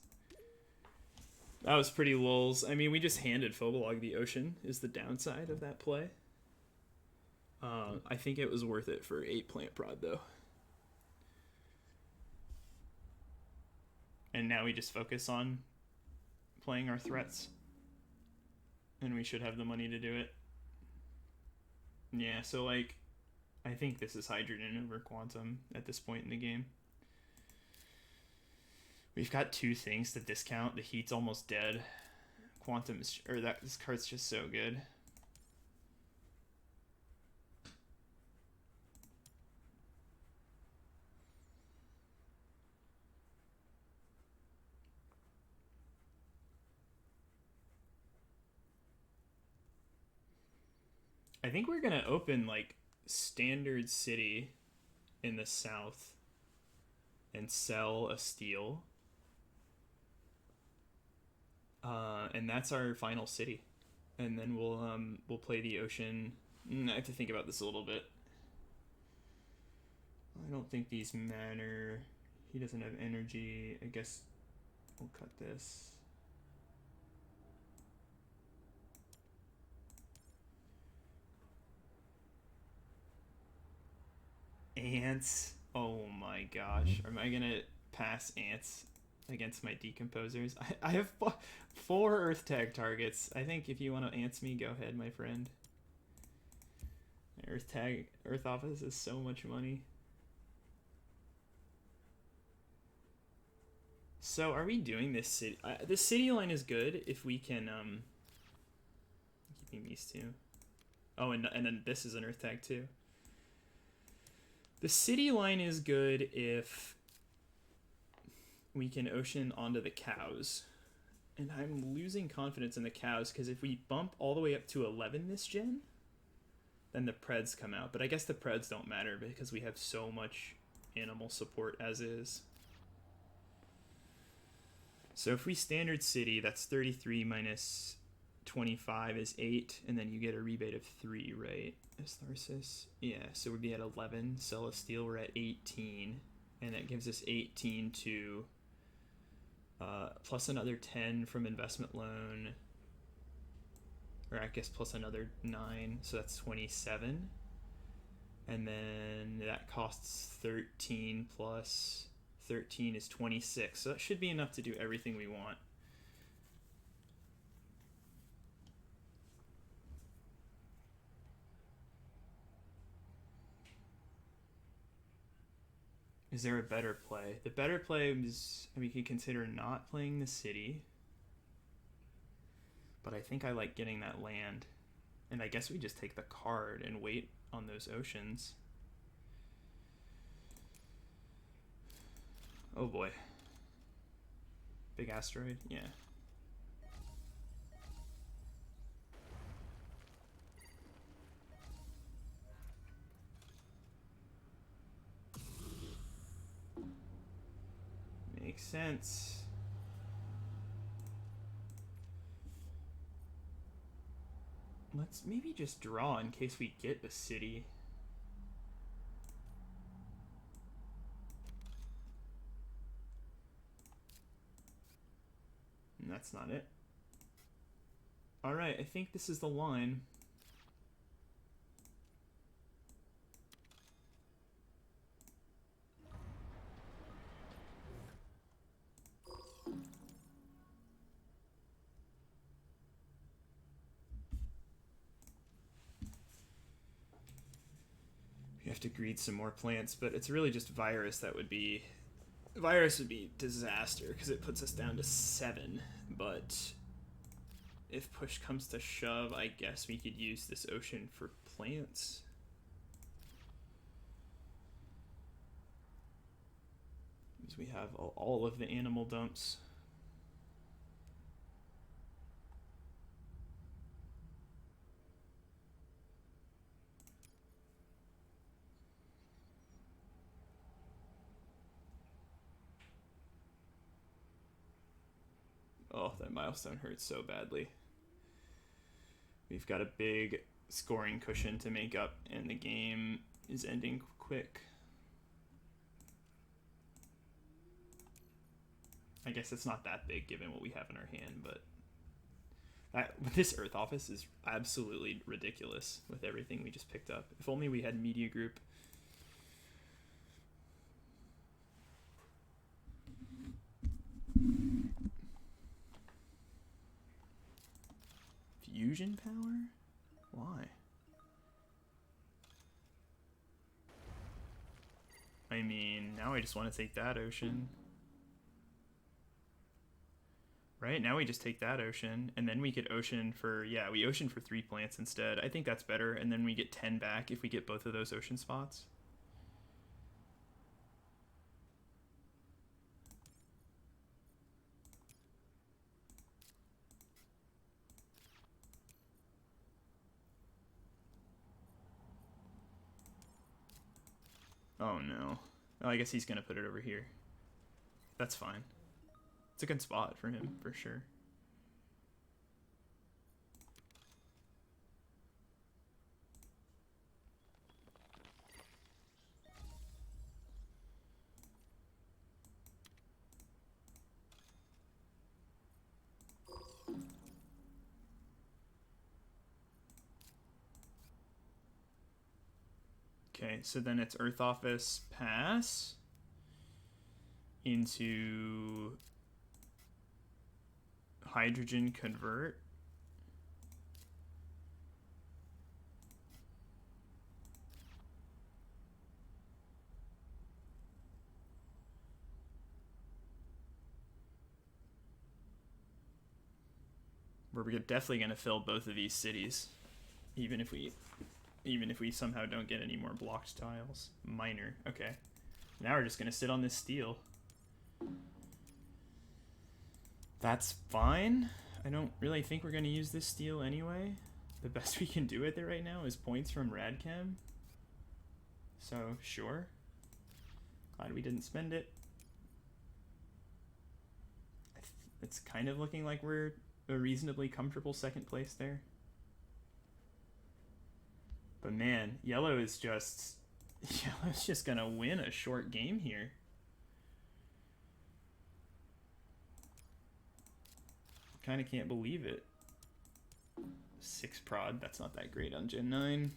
That was pretty lulz. I mean, we just handed Phobelog the ocean is the downside of that play. I think it was worth it for 8 plant prod though. And now we just focus on playing our threats. And we should have the money to do it. Yeah, so like, I think this is hydrogen over quantum at this point in the game. We've got 2 things to discount. The heat's almost dead. Quantum is, or this card's just so good. I think we're gonna open like standard city in the south and sell a steel. And that's our final city. And then we'll play the ocean. I have to think about this a little bit. I don't think these matter. He doesn't have energy. I guess we'll cut this. Ants. Oh my gosh. Am I gonna pass ants against my decomposers? I have 4 earth tag targets. I think if you want to ants me, go ahead, my friend. Earth office is so much money. So are we doing this city? This city line is good if we can keeping these 2. Oh, and then this is an earth tag too. The city line is good if we can ocean onto the cows. And I'm losing confidence in the cows because if we bump all the way up to 11 this gen, then the Preds come out. But I guess the Preds don't matter because we have so much animal support as is. So if we standard city, that's 33 minus 25 is 8, and then you get a rebate of 3, right? As Tharsis. Yeah, so we'd be at 11. Sell a steel, we're at 18. And that gives us 18 to plus another 10 from investment loan. or I guess plus another 9, so that's 27. And then that costs 13 plus 13 is 26. So that should be enough to do everything we want. Is there a better play? The better play is, we could consider not playing the city. But I think I like getting that land. And I guess we just take the card and wait on those oceans. Oh boy. Big asteroid? Yeah. Makes sense. Let's maybe just draw in case we get the city. And that's not it. Alright, I think this is the line. We have to greed some more plants, but it's really just virus that would be... Virus would be disaster, because it puts us down to 7, but if push comes to shove, I guess we could use this ocean for plants. Because we have all of the animal dumps. Oh, that milestone hurts so badly. We've got a big scoring cushion to make up, and the game is ending quick. I guess it's not that big given what we have in our hand, but this Earth office is absolutely ridiculous with everything we just picked up. If only we had media group. Fusion power? Why? I mean, now I just want to take that ocean. Right, now we just take that ocean, and then we get ocean for, yeah, we ocean for 3 plants instead. I think that's better, and then we get 10 back if we get both of those ocean spots. Oh no. Oh, I guess he's gonna put it over here. That's fine. It's a good spot for him, for sure. Okay, so then it's Earth Office pass into hydrogen convert. We're definitely going to fill both of these cities, even if we somehow don't get any more blocked tiles. Minor. Okay. Now we're just going to sit on this steel. That's fine. I don't really think we're going to use this steel anyway. The best we can do with it right now is points from Radchem. So, sure. Glad we didn't spend it. It's kind of looking like we're a reasonably comfortable second place there. But man, Yellow's just gonna win a short game here. Kind of can't believe it. 6 prod. That's not that great on Gen 9.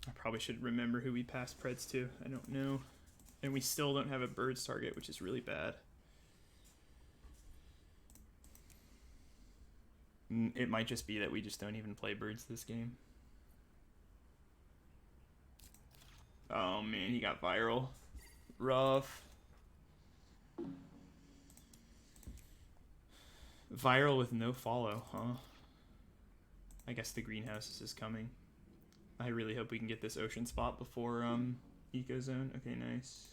I probably should remember who we passed Preds to. I don't know. And we still don't have a birds target, which is really bad. It might just be that we just don't even play birds this game. Oh man, he got viral. Rough. Viral with no follow, huh? I guess the greenhouse is coming. I really hope we can get this ocean spot before Ecozone. Okay, nice.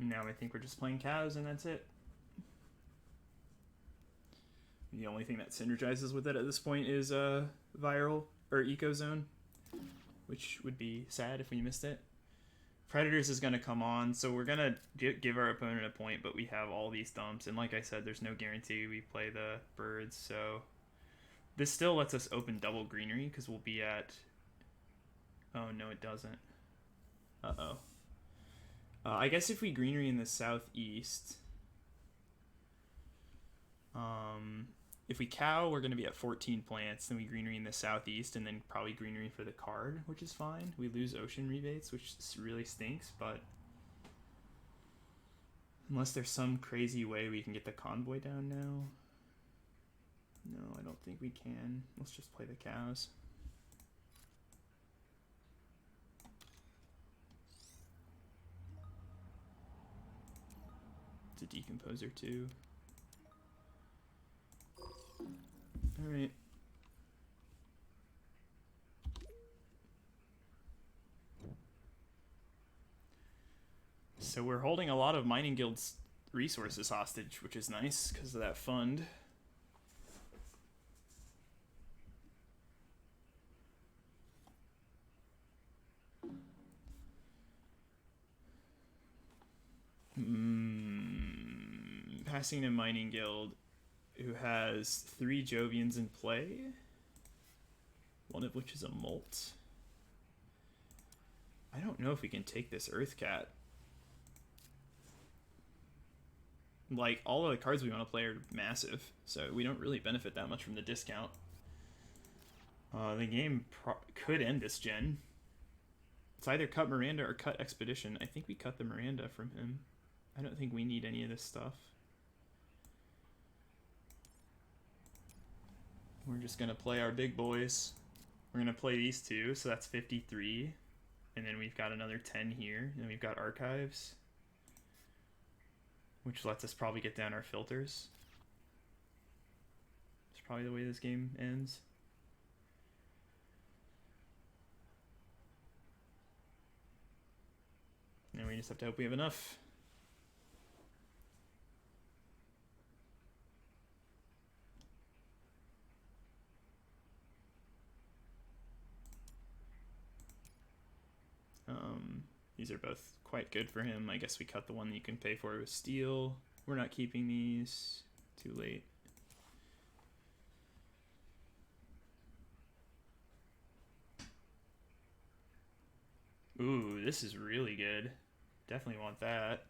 Now I think we're just playing cows and that's it. The only thing that synergizes with it at this point is viral or ecozone, which would be sad if we missed it. Predators is going to come on, so we're going to give our opponent a point, but we have all these dumps, and like I said, there's no guarantee we play the birds, so this still lets us open double greenery because we'll be at... Oh, no, it doesn't. Uh-oh. I guess if we greenery in the southeast... if we cow, we're going to be at 14 plants, then we greenery in the southeast, and then probably greenery for the card, which is fine. We lose ocean rebates, which really stinks, but unless there's some crazy way we can get the convoy down now. No, I don't think we can. Let's just play the cows. It's a decomposer too. Alright. So we're holding a lot of mining guilds resources hostage, which is nice because of that fund. Passing a mining guild who has 3 Jovians in play, one of which is a molt. I don't know if we can take this Earth Cat. Like, all of the cards we want to play are massive, so we don't really benefit that much from the discount. The game could end this gen. It's either cut Miranda or cut Expedition. I think we cut the Miranda from him. I don't think we need any of this stuff. We're just going to play our big boys. We're going to play these two, so that's 53. And then we've got another 10 here. And then we've got archives, which lets us probably get down our filters. It's probably the way this game ends. And we just have to hope we have enough. These are both quite good for him. I guess we cut the one that you can pay for with steel. We're not keeping these. Too late. Ooh, this is really good. Definitely want that.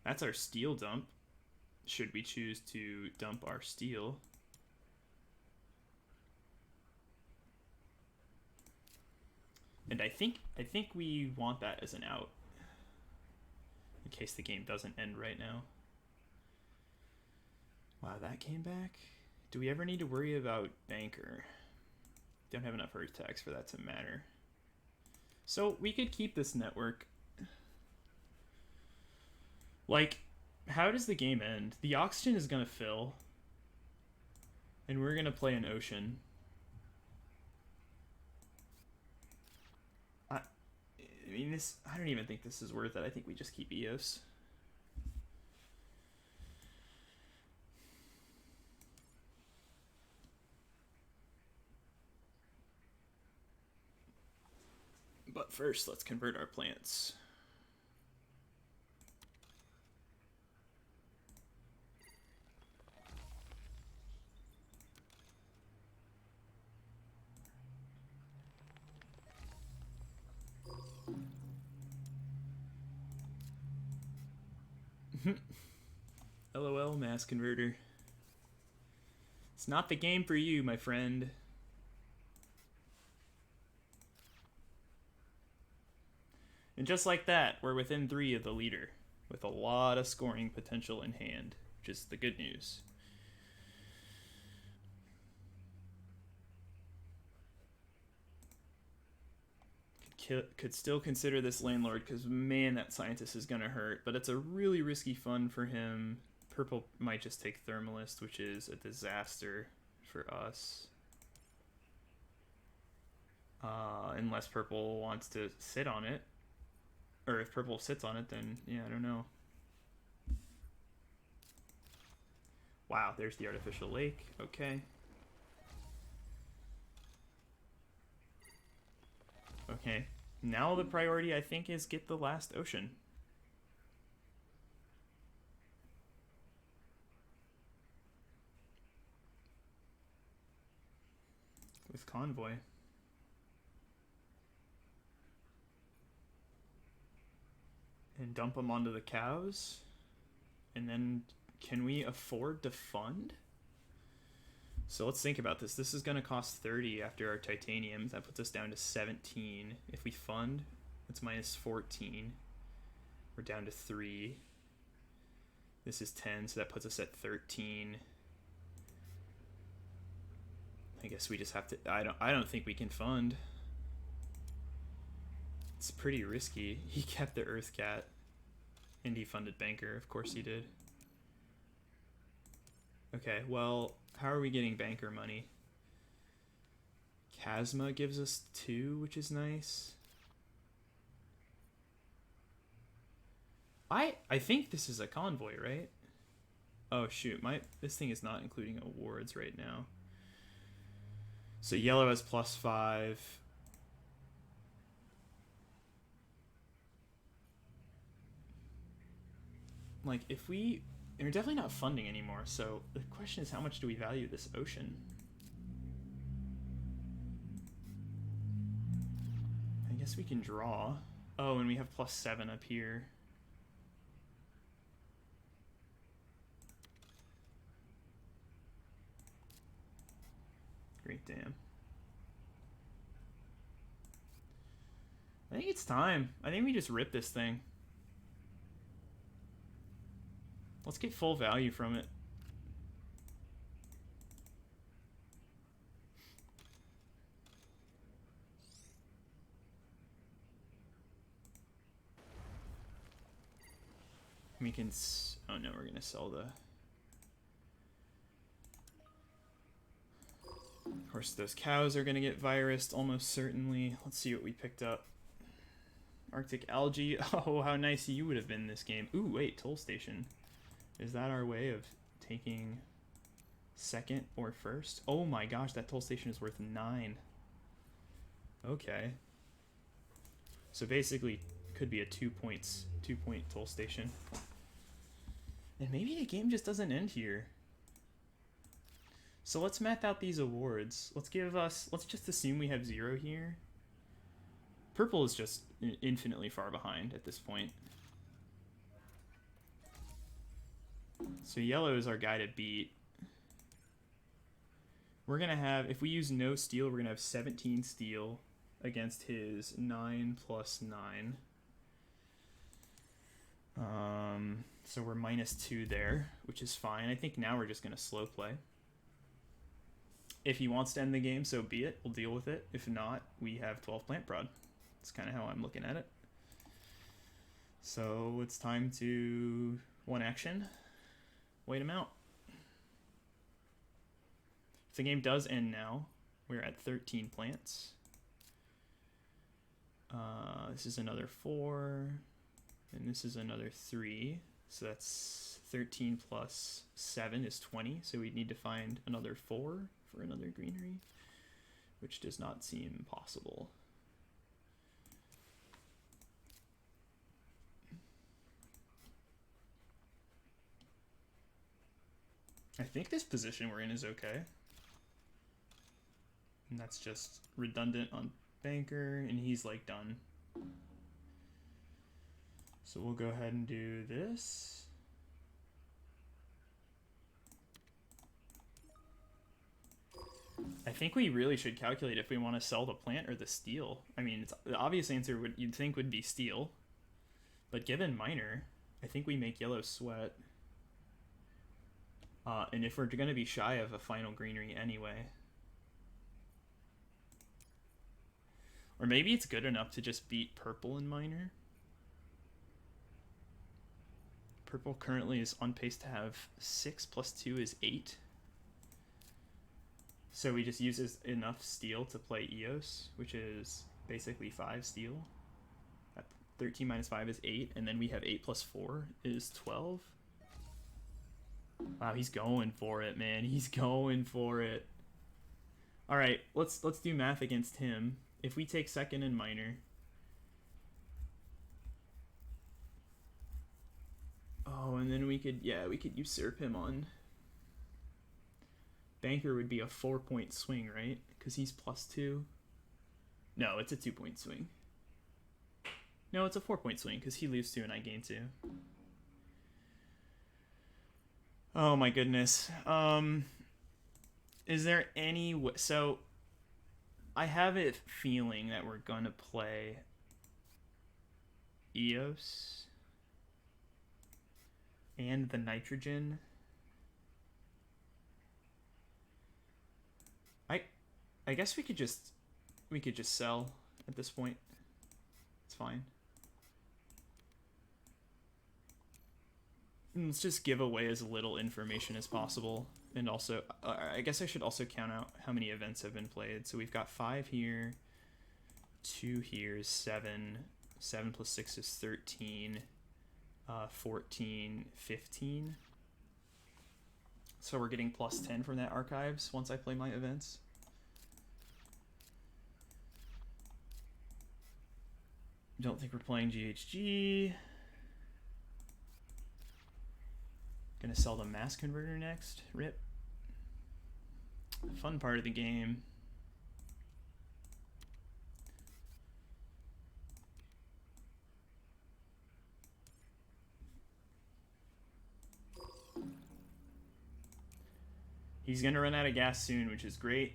That's our steel dump. Should we choose to dump our steel? And I think we want that as an out, in case the game doesn't end right now. Wow, that came back. Do we ever need to worry about banker? Don't have enough earth tax for that to matter. So we could keep this network. Like, how does the game end? The oxygen is gonna fill, and we're gonna play an ocean. mean, this, I don't even think this is worth it. I think we just keep EOS. But first, let's convert our plants. LOL, mass converter. It's not the game for you, my friend. And just like that, we're within 3 of the leader, with a lot of scoring potential in hand, which is the good news. Could still consider this landlord, because man, that scientist is gonna hurt, but it's a really risky fund for him. Purple might just take Thermalist, which is a disaster for us. Unless purple wants to sit on it. Or if purple sits on it, then yeah, I don't know. Wow, there's the artificial lake. Okay. Okay. Now the priority, I think, is get the last ocean. With convoy. And dump them onto the cows. And then, can we afford to fund? So let's think about this. This is going to cost 30 after our titanium. That puts us down to 17. If we fund, it's minus 14. We're down to 3. This is 10, so that puts us at 13. I guess we just have to... I don't think we can fund. It's pretty risky. He kept the Earth Cat. And he funded Banker. Of course he did. Okay, well, how are we getting Banker money? Chasma gives us 2, which is nice. I think this is a convoy, right? Oh shoot, this thing is not including awards right now. So yellow has +5. Like, if we're definitely not funding anymore, so the question is, how much do we value this ocean? I guess we can draw. Oh, and we have +7 up here. Great Dam. I think it's time. I think we just rip this thing. Let's get full value from it. We can... Oh no, we're gonna sell the... Of course, those cows are gonna get virused almost certainly. Let's see what we picked up. Arctic algae. Oh, how nice you would have been this game. Ooh, wait, toll station. Is that our way of taking second or first? Oh my gosh, that toll station is worth 9. Okay. So basically, could be a 2-point toll station. And maybe the game just doesn't end here. So let's math out these awards. Let's just assume we have 0 here. Purple is just infinitely far behind at this point. So yellow is our guy to beat. We're going to have, if we use no steel, we're going to have 17 steel against his 9 + 9. So we're -2 there, which is fine. I think now we're just going to slow play. If he wants to end the game, so be it. We'll deal with it. If not, we have 12 plant prod. That's kind of how I'm looking at it. So it's time to 1 action. Wait him out. If the game does end now, we're at 13 plants. This is another 4, and this is another 3. So that's 13 plus 7 is 20. So we need to find another 4 for another greenery, which does not seem possible. I think this position we're in is okay. And that's just redundant on banker, and he's like done. So we'll go ahead and do this. I think we really should calculate if we want to sell the plant or the steel. I mean, it's, the obvious answer would you'd think would be steel, but given minor, I think we make yellow sweat. And if we're going to be shy of a final greenery anyway, or maybe it's good enough to just beat purple in minor. Purple currently is on pace to have 6 plus 2 is 8. So we just use enough steel to play EOS, which is basically 5 steel. 13 minus 5 is 8, and then we have 8 plus 4 is 12. Wow, he's going for it, man. He's going for it. All right, let's do math against him. If we take second in minor, oh, and then we could usurp him on banker. Would be a 4-point swing, right? Because he's plus 2. No, it's a 2-point swing. No, it's a 4-point swing because he loses 2 and I gain 2. Oh my goodness. Is there any way? So I have a feeling that we're gonna play EOS and the nitrogen. I guess we could just sell at this point. It's fine. And let's just give away as little information as possible. And also, I guess I should also count out how many events have been played. So we've got 5 here, 2 here is 7. 7 plus 6 is 13. 14, 15. So we're getting plus 10 from that archives once I play my events. Don't think we're playing GHG. Gonna sell the mass converter next. Rip. Fun part of the game. He's gonna run out of gas soon, which is great.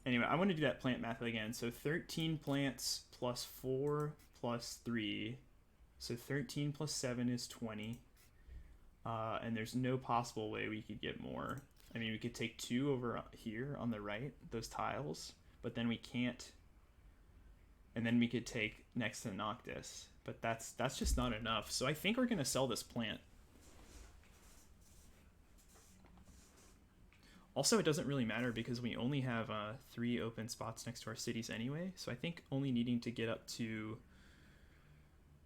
Anyway, I want to do that plant math again. So 13 plants plus 4 plus 3. So 13 plus 7 is 20. And there's no possible way we could get more. I mean, we could take 2 over here on the right, those tiles, but then we can't. And then we could take next to Noctis, but that's just not enough. So I think we're going to sell this plant. Also, it doesn't really matter because we only have 3 open spots next to our cities anyway. So I think only needing to get up to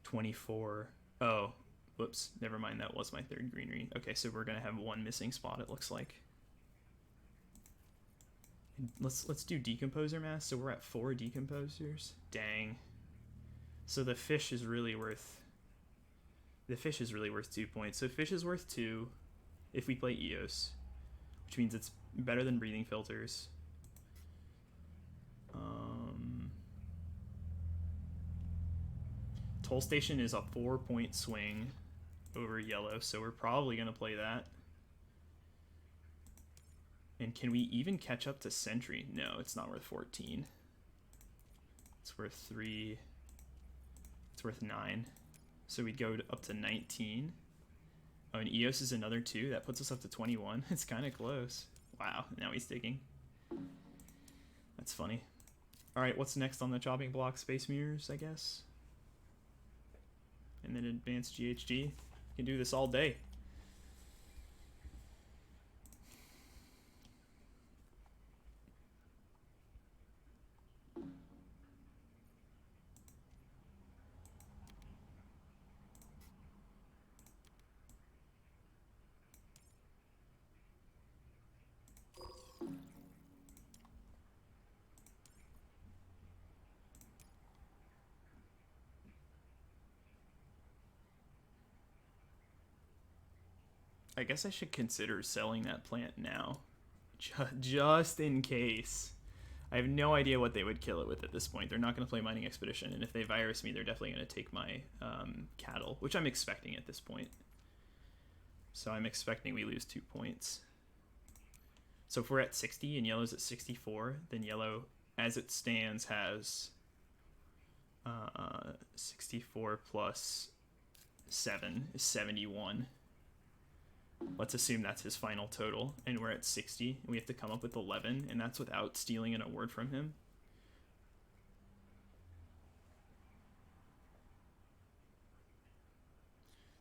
24. Oh, whoops. Never mind. That was my 3rd greenery. Okay, so we're going to have 1 missing spot, it looks like. And let's do decomposer mass. So we're at 4 decomposers. Dang. So the fish is really worth 2 points. So fish is worth 2 if we play EOS, which means it's better than breathing filters. Toll station is a 4-point swing over yellow, so we're probably going to play that. And can we even catch up to Sentry? No, it's not worth 14. It's worth 3. It's worth 9. So we'd go up to 19. Oh, and EOS is another 2. That puts us up to 21. It's kind of close. Wow, now he's digging. That's funny. Alright, what's next on the chopping block? Space Mirrors, I guess. And then advanced GHG. You can do this all day. I guess I should consider selling that plant now. Just in case. I have no idea what they would kill it with at this point. They're not going to play Mining Expedition, and if they virus me, they're definitely going to take my cattle, which I'm expecting at this point. So I'm expecting we lose 2 points. So if we're at 60 and yellow's at 64, then yellow, as it stands, has 64 plus 7 is 71. Let's assume that's his final total, and we're at 60, and we have to come up with 11, and that's without stealing an award from him.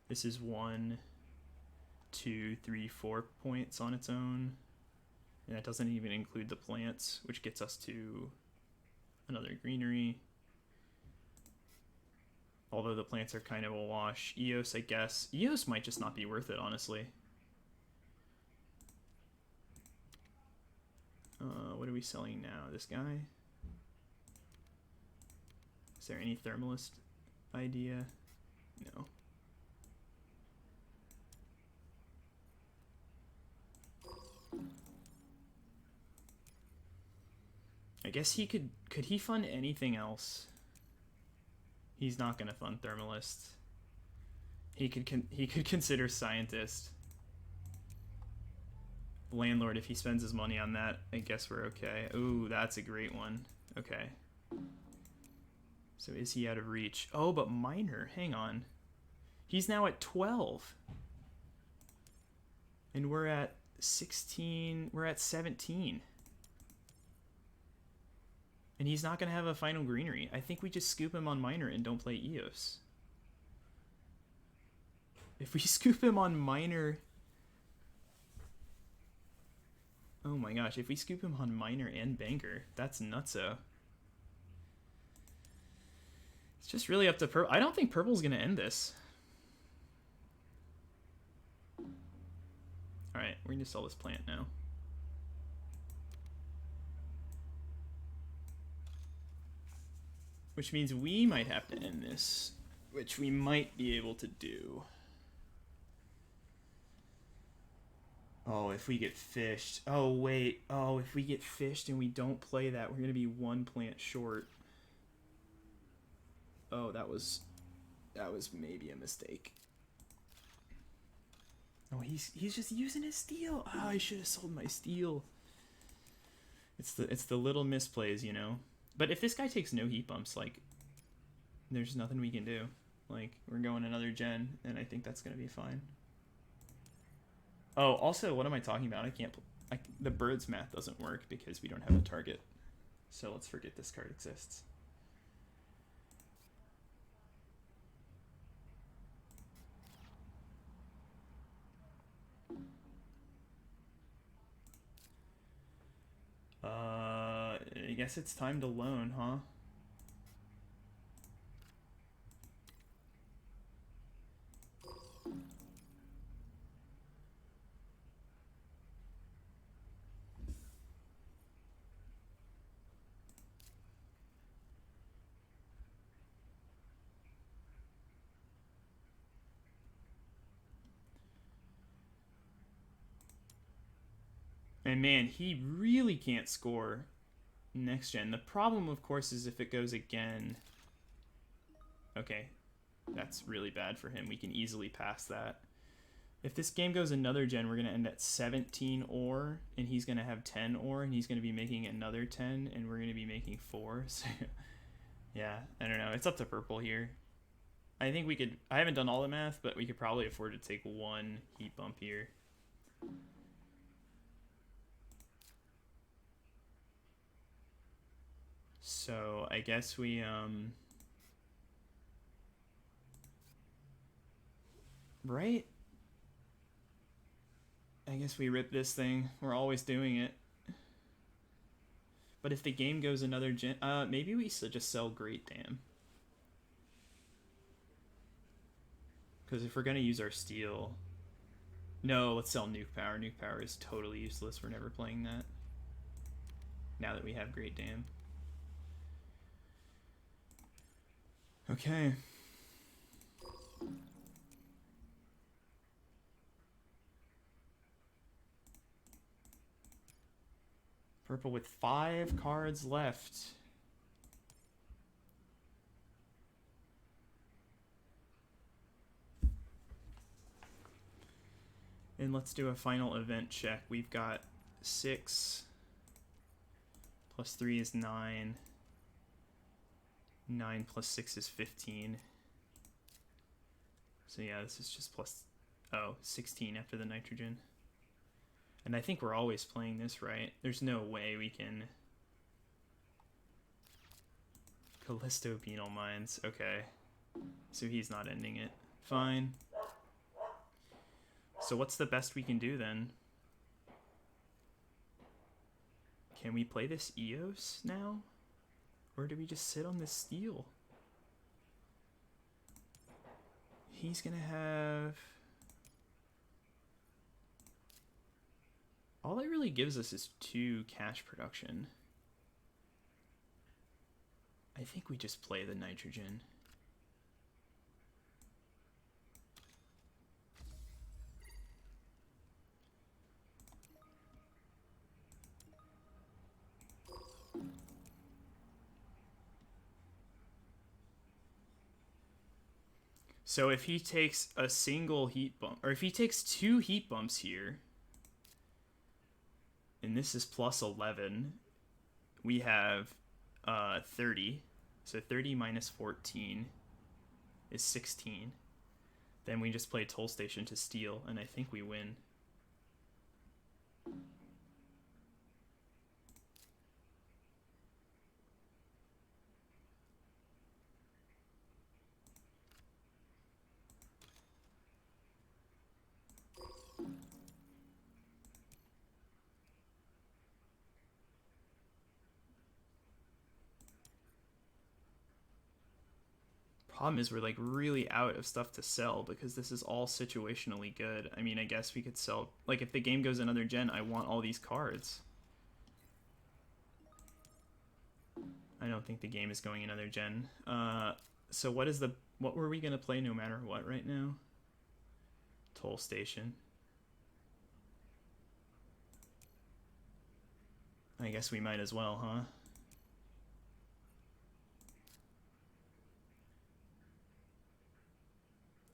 This is 1, 2, 3, 4 points on its own, and that doesn't even include the plants, which gets us to another greenery. Although the plants are kind of a wash. EOS, I guess. EOS might just not be worth it, honestly. What are we selling now? This guy? Is there any thermalist idea? No. I guess he could he fund anything else? He's not going to fund thermalist. He could consider scientist. Landlord, if he spends his money on that, I guess we're okay. Ooh, that's a great one. Okay. So is he out of reach? Oh, but miner, hang on. He's now at 12. And we're at 16, we're at 17. And he's not going to have a final greenery. I think we just scoop him on miner and don't play EOS. If we scoop him on miner... Oh my gosh, if we scoop him on miner and banker, that's nutso. It's just really up to purple. I don't think purple's going to end this. Alright, we're going to sell this plant now. Which means we might have to end this, which we might be able to do. Oh, if we get fished. Oh, wait. Oh, if we get fished and we don't play that, we're going to be 1 plant short. Oh, that was maybe a mistake. Oh, he's just using his steel. Oh, I should have sold my steel. It's the little misplays, you know. But if this guy takes no heat bumps, like, there's nothing we can do. Like, we're going another gen, and I think that's going to be fine. Oh, also, what am I talking about? I can't... the bird's math doesn't work because we don't have a target. So let's forget this card exists. I guess it's time to loan, huh? And man, he really can't score next gen. The problem, of course, is if it goes again. Okay, that's really bad for him. We can easily pass that. If this game goes another gen, we're going to end at 17 ore, and he's going to have 10 ore, and he's going to be making another 10, and we're going to be making 4. So, yeah, I don't know. It's up to purple here. I think we could... I haven't done all the math, but we could probably afford to take 1 heat bump here. So I guess we right? I guess we rip this thing. We're always doing it. But if the game goes another gen, maybe we should just sell Great Dam. Because if we're gonna use our steel, no, let's sell Nuke Power. Nuke Power is totally useless. We're never playing that. Now that we have Great Dam. Okay. Purple with 5 cards left. And let's do a final event check. We've got 6 plus 3 is 9. 9 plus 6 is 15. So yeah, this is just plus, 16 after the nitrogen. And I think we're always playing this, right? There's no way we can... Callisto Penal Mines, okay. So he's not ending it. Fine. So what's the best we can do then? Can we play this Eos now? Or do we just sit on this steel? He's gonna have... All it really gives us is 2 cash production. I think we just play the nitrogen. So if he takes a single heat bump, or if he takes 2 heat bumps here, and this is plus 11, we have 30. So 30 minus 14 is 16. Then we just play Toll Station to steal, and I think we win. Problem is we're like really out of stuff to sell because this is all situationally good. I mean, I guess we could sell, like if the game goes another gen, I want all these cards. I don't think the game is going another gen. So what were we gonna play no matter what right now? Toll Station. I guess we might as well, huh?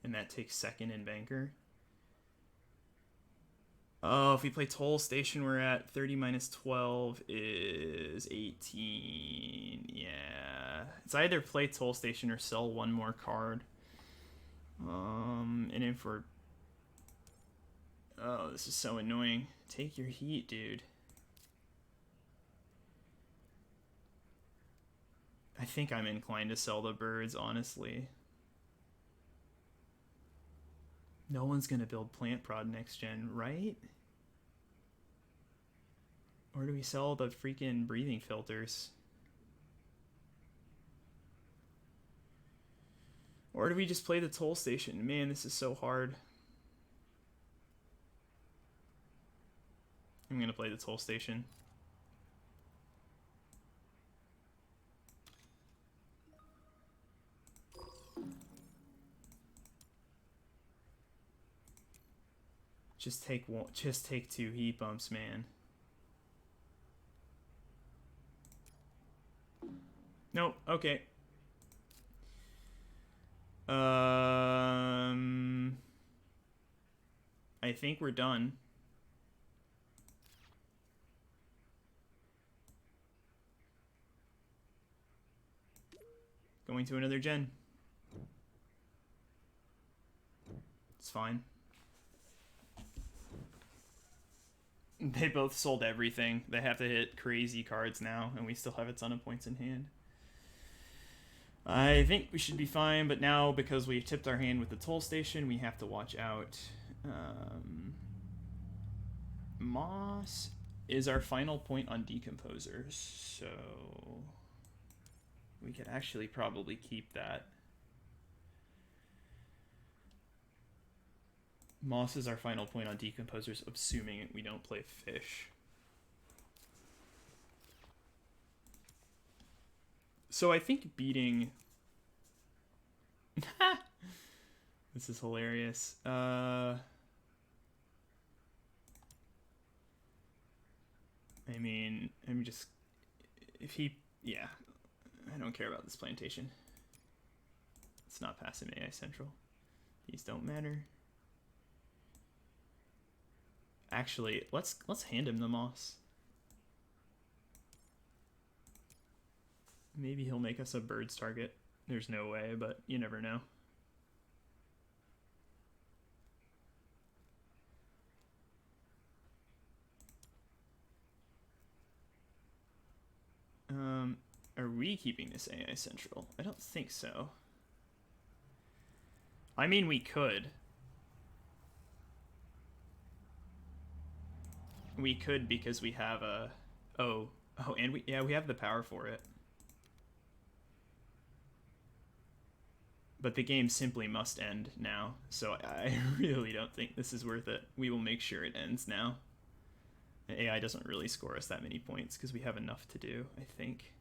And that takes second in banker. Oh, if we play Toll Station, we're at 30 minus 12 is 18. Yeah. It's either play Toll Station or sell one more card. And if we're... Oh, this is so annoying. Take your heat, dude. I think I'm inclined to sell the birds, honestly. No one's gonna build plant prod next gen, right? Or do we sell the freaking breathing filters? Or do we just play the Toll Station? Man, this is so hard. I'm gonna play the Toll Station. Just take 2 heat bumps, man. Nope, okay. I think we're done. Going to another gen. It's fine. They both sold everything. They have to hit crazy cards now, and we still have a ton of points in hand. I think we should be fine, but now, because we tipped our hand with the Toll Station, we have to watch out. Moss is our final point on Decomposers, so we could actually probably keep that. Moss is our final point on Decomposers, assuming we don't play fish. So I think beating... This is hilarious. I mean, I'm just... If he... Yeah. I don't care about this plantation. It's not past him AI Central. These don't matter. Actually, let's hand him the moss. Maybe he'll make us a bird's target. There's no way, but you never know. Are we keeping this AI Central? I don't think so. I mean, we could. We could because we have a... Oh, and we have the power for it. But the game simply must end now, so I really don't think this is worth it. We will make sure it ends now. The AI doesn't really score us that many points because we have enough to do, I think.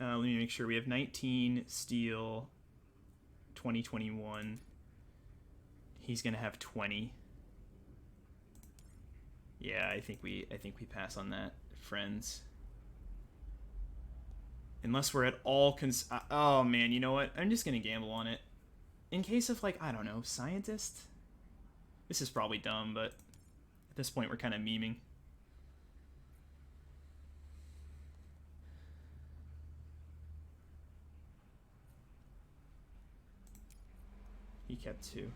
Let me make sure. We have 19 steel, 2021. He's gonna have 20. Yeah, I think we pass on that, friends. Unless we're at all oh man, you know what? I'm just gonna gamble on it. In case of, like, I don't know, scientist? This is probably dumb, but at this point we're kind of memeing. He kept 2.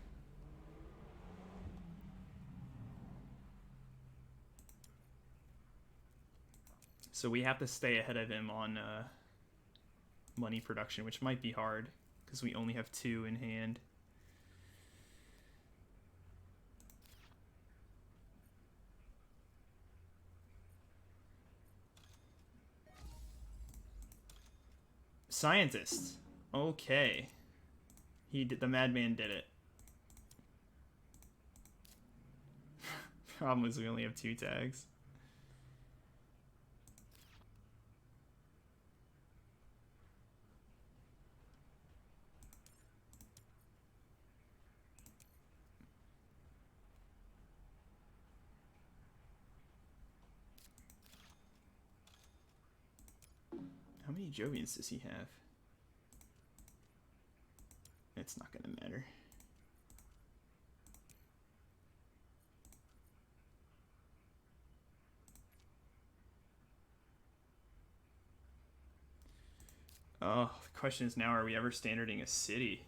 So we have to stay ahead of him on money production, which might be hard because we only have 2 in hand. Scientist. Okay. The madman did it. Problem is we only have 2 tags. How many Jovians does he have? It's not gonna matter. Oh, the question is now, are we ever standarding a city?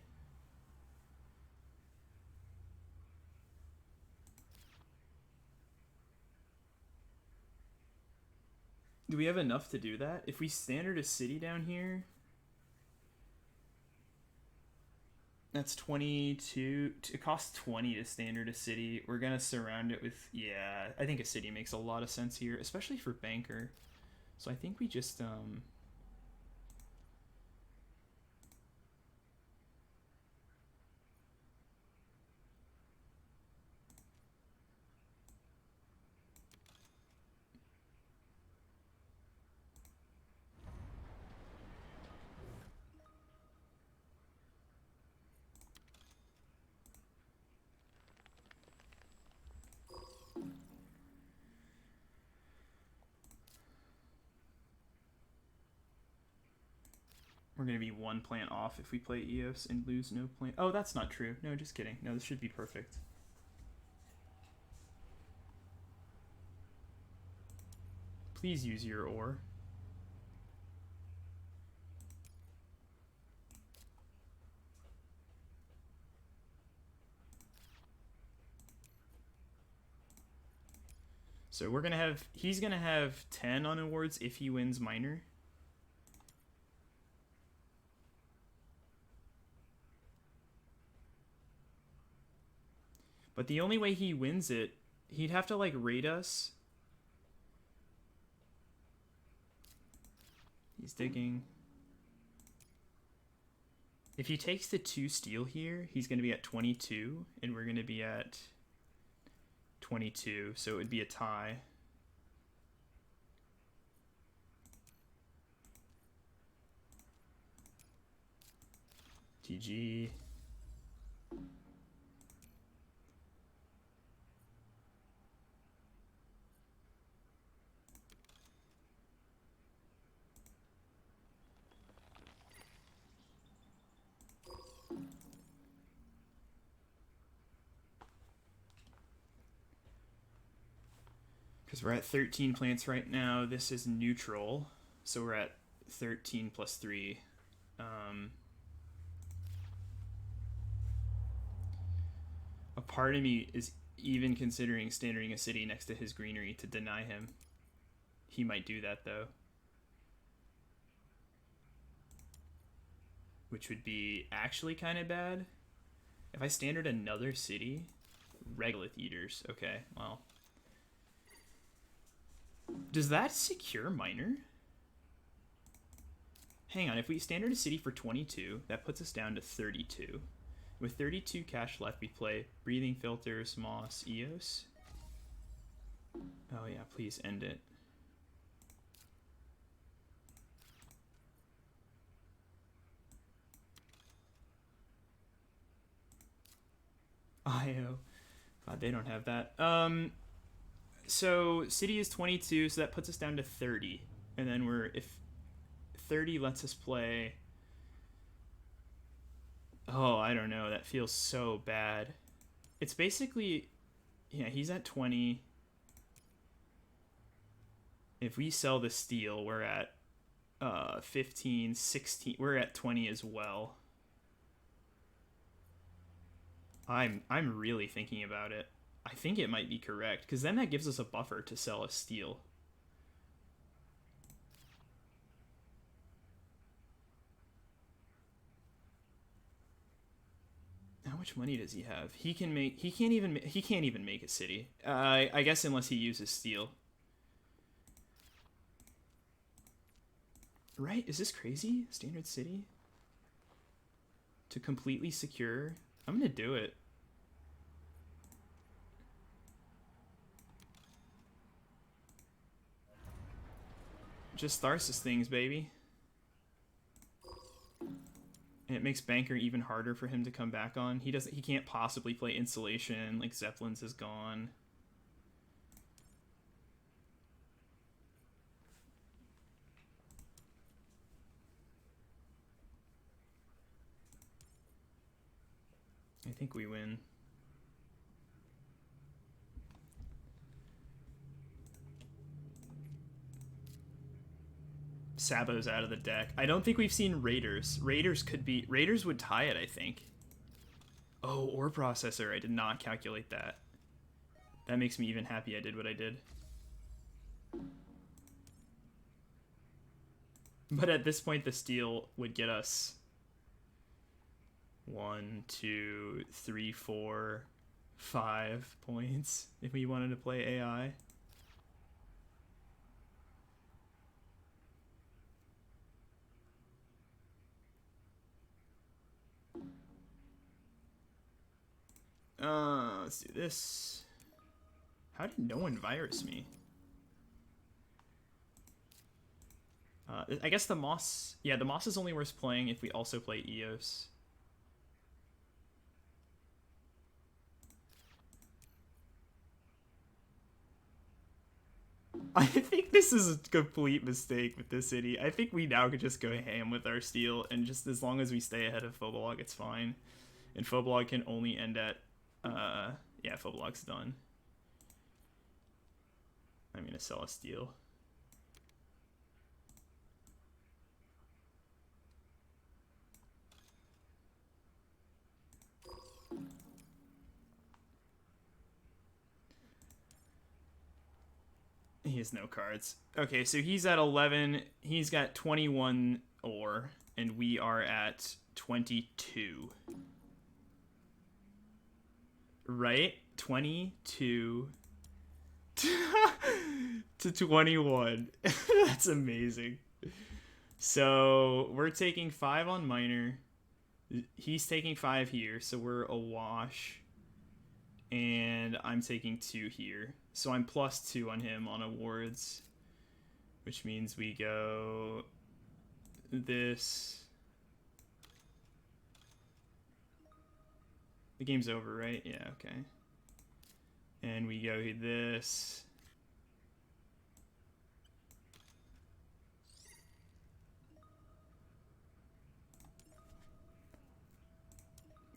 Do we have enough to do that? If we standard a city down here, that's 22. It costs 20 to standard a city. We're gonna surround it with, yeah, I think a city makes a lot of sense here, especially for banker. So I think we just we're gonna be 1 plant off if we play EOS and lose no plant. Oh, that's not true. No, just kidding. No, this should be perfect. Please use your ore. So we're gonna have, he's gonna have 10 on awards if he wins minor. But the only way he wins it, he'd have to, like, raid us. He's digging. If he takes the 2 steel here, he's going to be at 22, and we're going to be at 22, so it would be a tie. GG. Because we're at 13 plants right now. This is neutral. So we're at 13 plus 3. A part of me is even considering standarding a city next to his greenery to deny him. He might do that, though. Which would be actually kind of bad. If I standard another city... Regolith Eaters. Okay, well... Does that secure Miner? Hang on, if we standard a city for 22, that puts us down to 32. With 32 cash left, we play Breathing Filters, Moss, Eos. Oh yeah, please end it. IO. God, they don't have that. So city is 22, so that puts us down to 30. And then if 30 lets us play... Oh, I don't know. That feels so bad. It's basically... Yeah, he's at 20. If we sell the steel, we're at 15, 16. We're at 20 as well. I'm really thinking about it. I think it might be correct, because then that gives us a buffer to sell a steel. How much money does he have? He can't even make a city. I guess unless he uses steel. Right? Is this crazy? Standard city? To completely secure? I'm gonna do it. Just Tharsis things, baby. And it makes Banker even harder for him to come back on. He can't possibly play Insulation, like Zeppelin's is gone. I think we win. Sabo's out of the deck. I don't think we've seen Raiders. Raiders would tie it, I think. Oh, Ore Processor. I did not calculate that. That makes me even happy I did what I did. But at this point, the steel would get us 1, 2, 3, 4, 5 points if we wanted to play AI. Let's do this. How did no one virus me? I guess the Moss... Yeah, the Moss is only worth playing if we also play Eos. I think this is a complete mistake with this city. I think we now could just go ham with our steel, and just as long as we stay ahead of Phobolog, it's fine. And Phobolog can only end at... yeah, Phobolog's done. I'm gonna sell a steel. He has no cards. Okay, so he's at 11. He's got 21 ore, and we are at 22. Right? 22 to 21. That's amazing. So we're taking 5 on Miner. He's taking 5 here, so we're a wash. And I'm taking 2 here. So I'm +2 on him on awards. Which means we go this. The game's over, right? Yeah, okay. And we go this.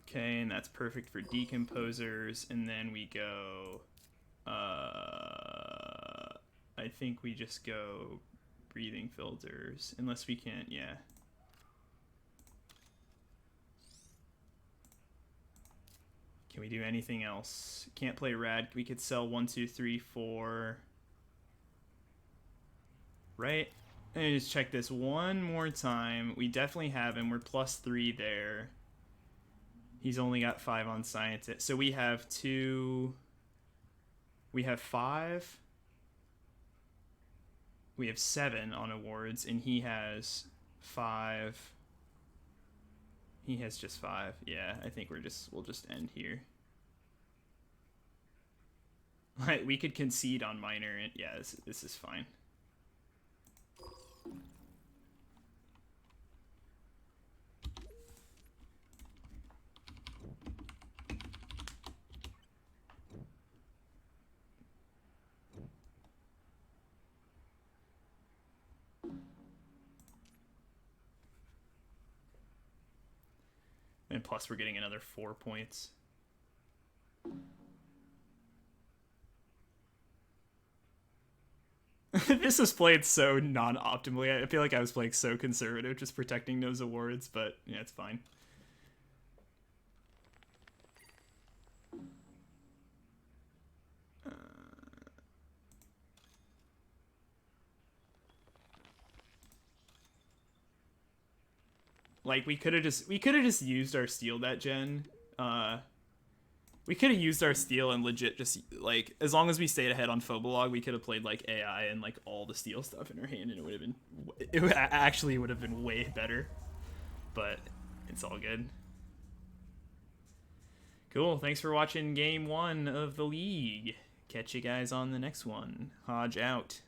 Okay, and that's perfect for decomposers. And then we go I think we just go breathing filters, unless we can't, yeah. Can we do anything else? Can't play rad. We could sell 1, 2, 3, 4. Right? Let me just check this one more time. We definitely have him. We're +3 there. He's only got 5 on scientist. So we have 2. We have 5. We have 7 on awards, and he has 5. He has just 5. Yeah, I think we'll just end here. Like, we could concede on minor, and yeah, this is fine. And plus we're getting another 4 points. This was played so non-optimally. I feel like I was playing so conservative, just protecting those awards, but yeah, it's fine. Like, we could have just used our steal that gen. We could have used our steal and legit just, like, as long as we stayed ahead on Phobolog, we could have played, like, AI and, like, all the steal stuff in our hand, and it actually would have been way better. But it's all good. Cool. Thanks for watching game 1 of the league. Catch you guys on the next one. Hodge out.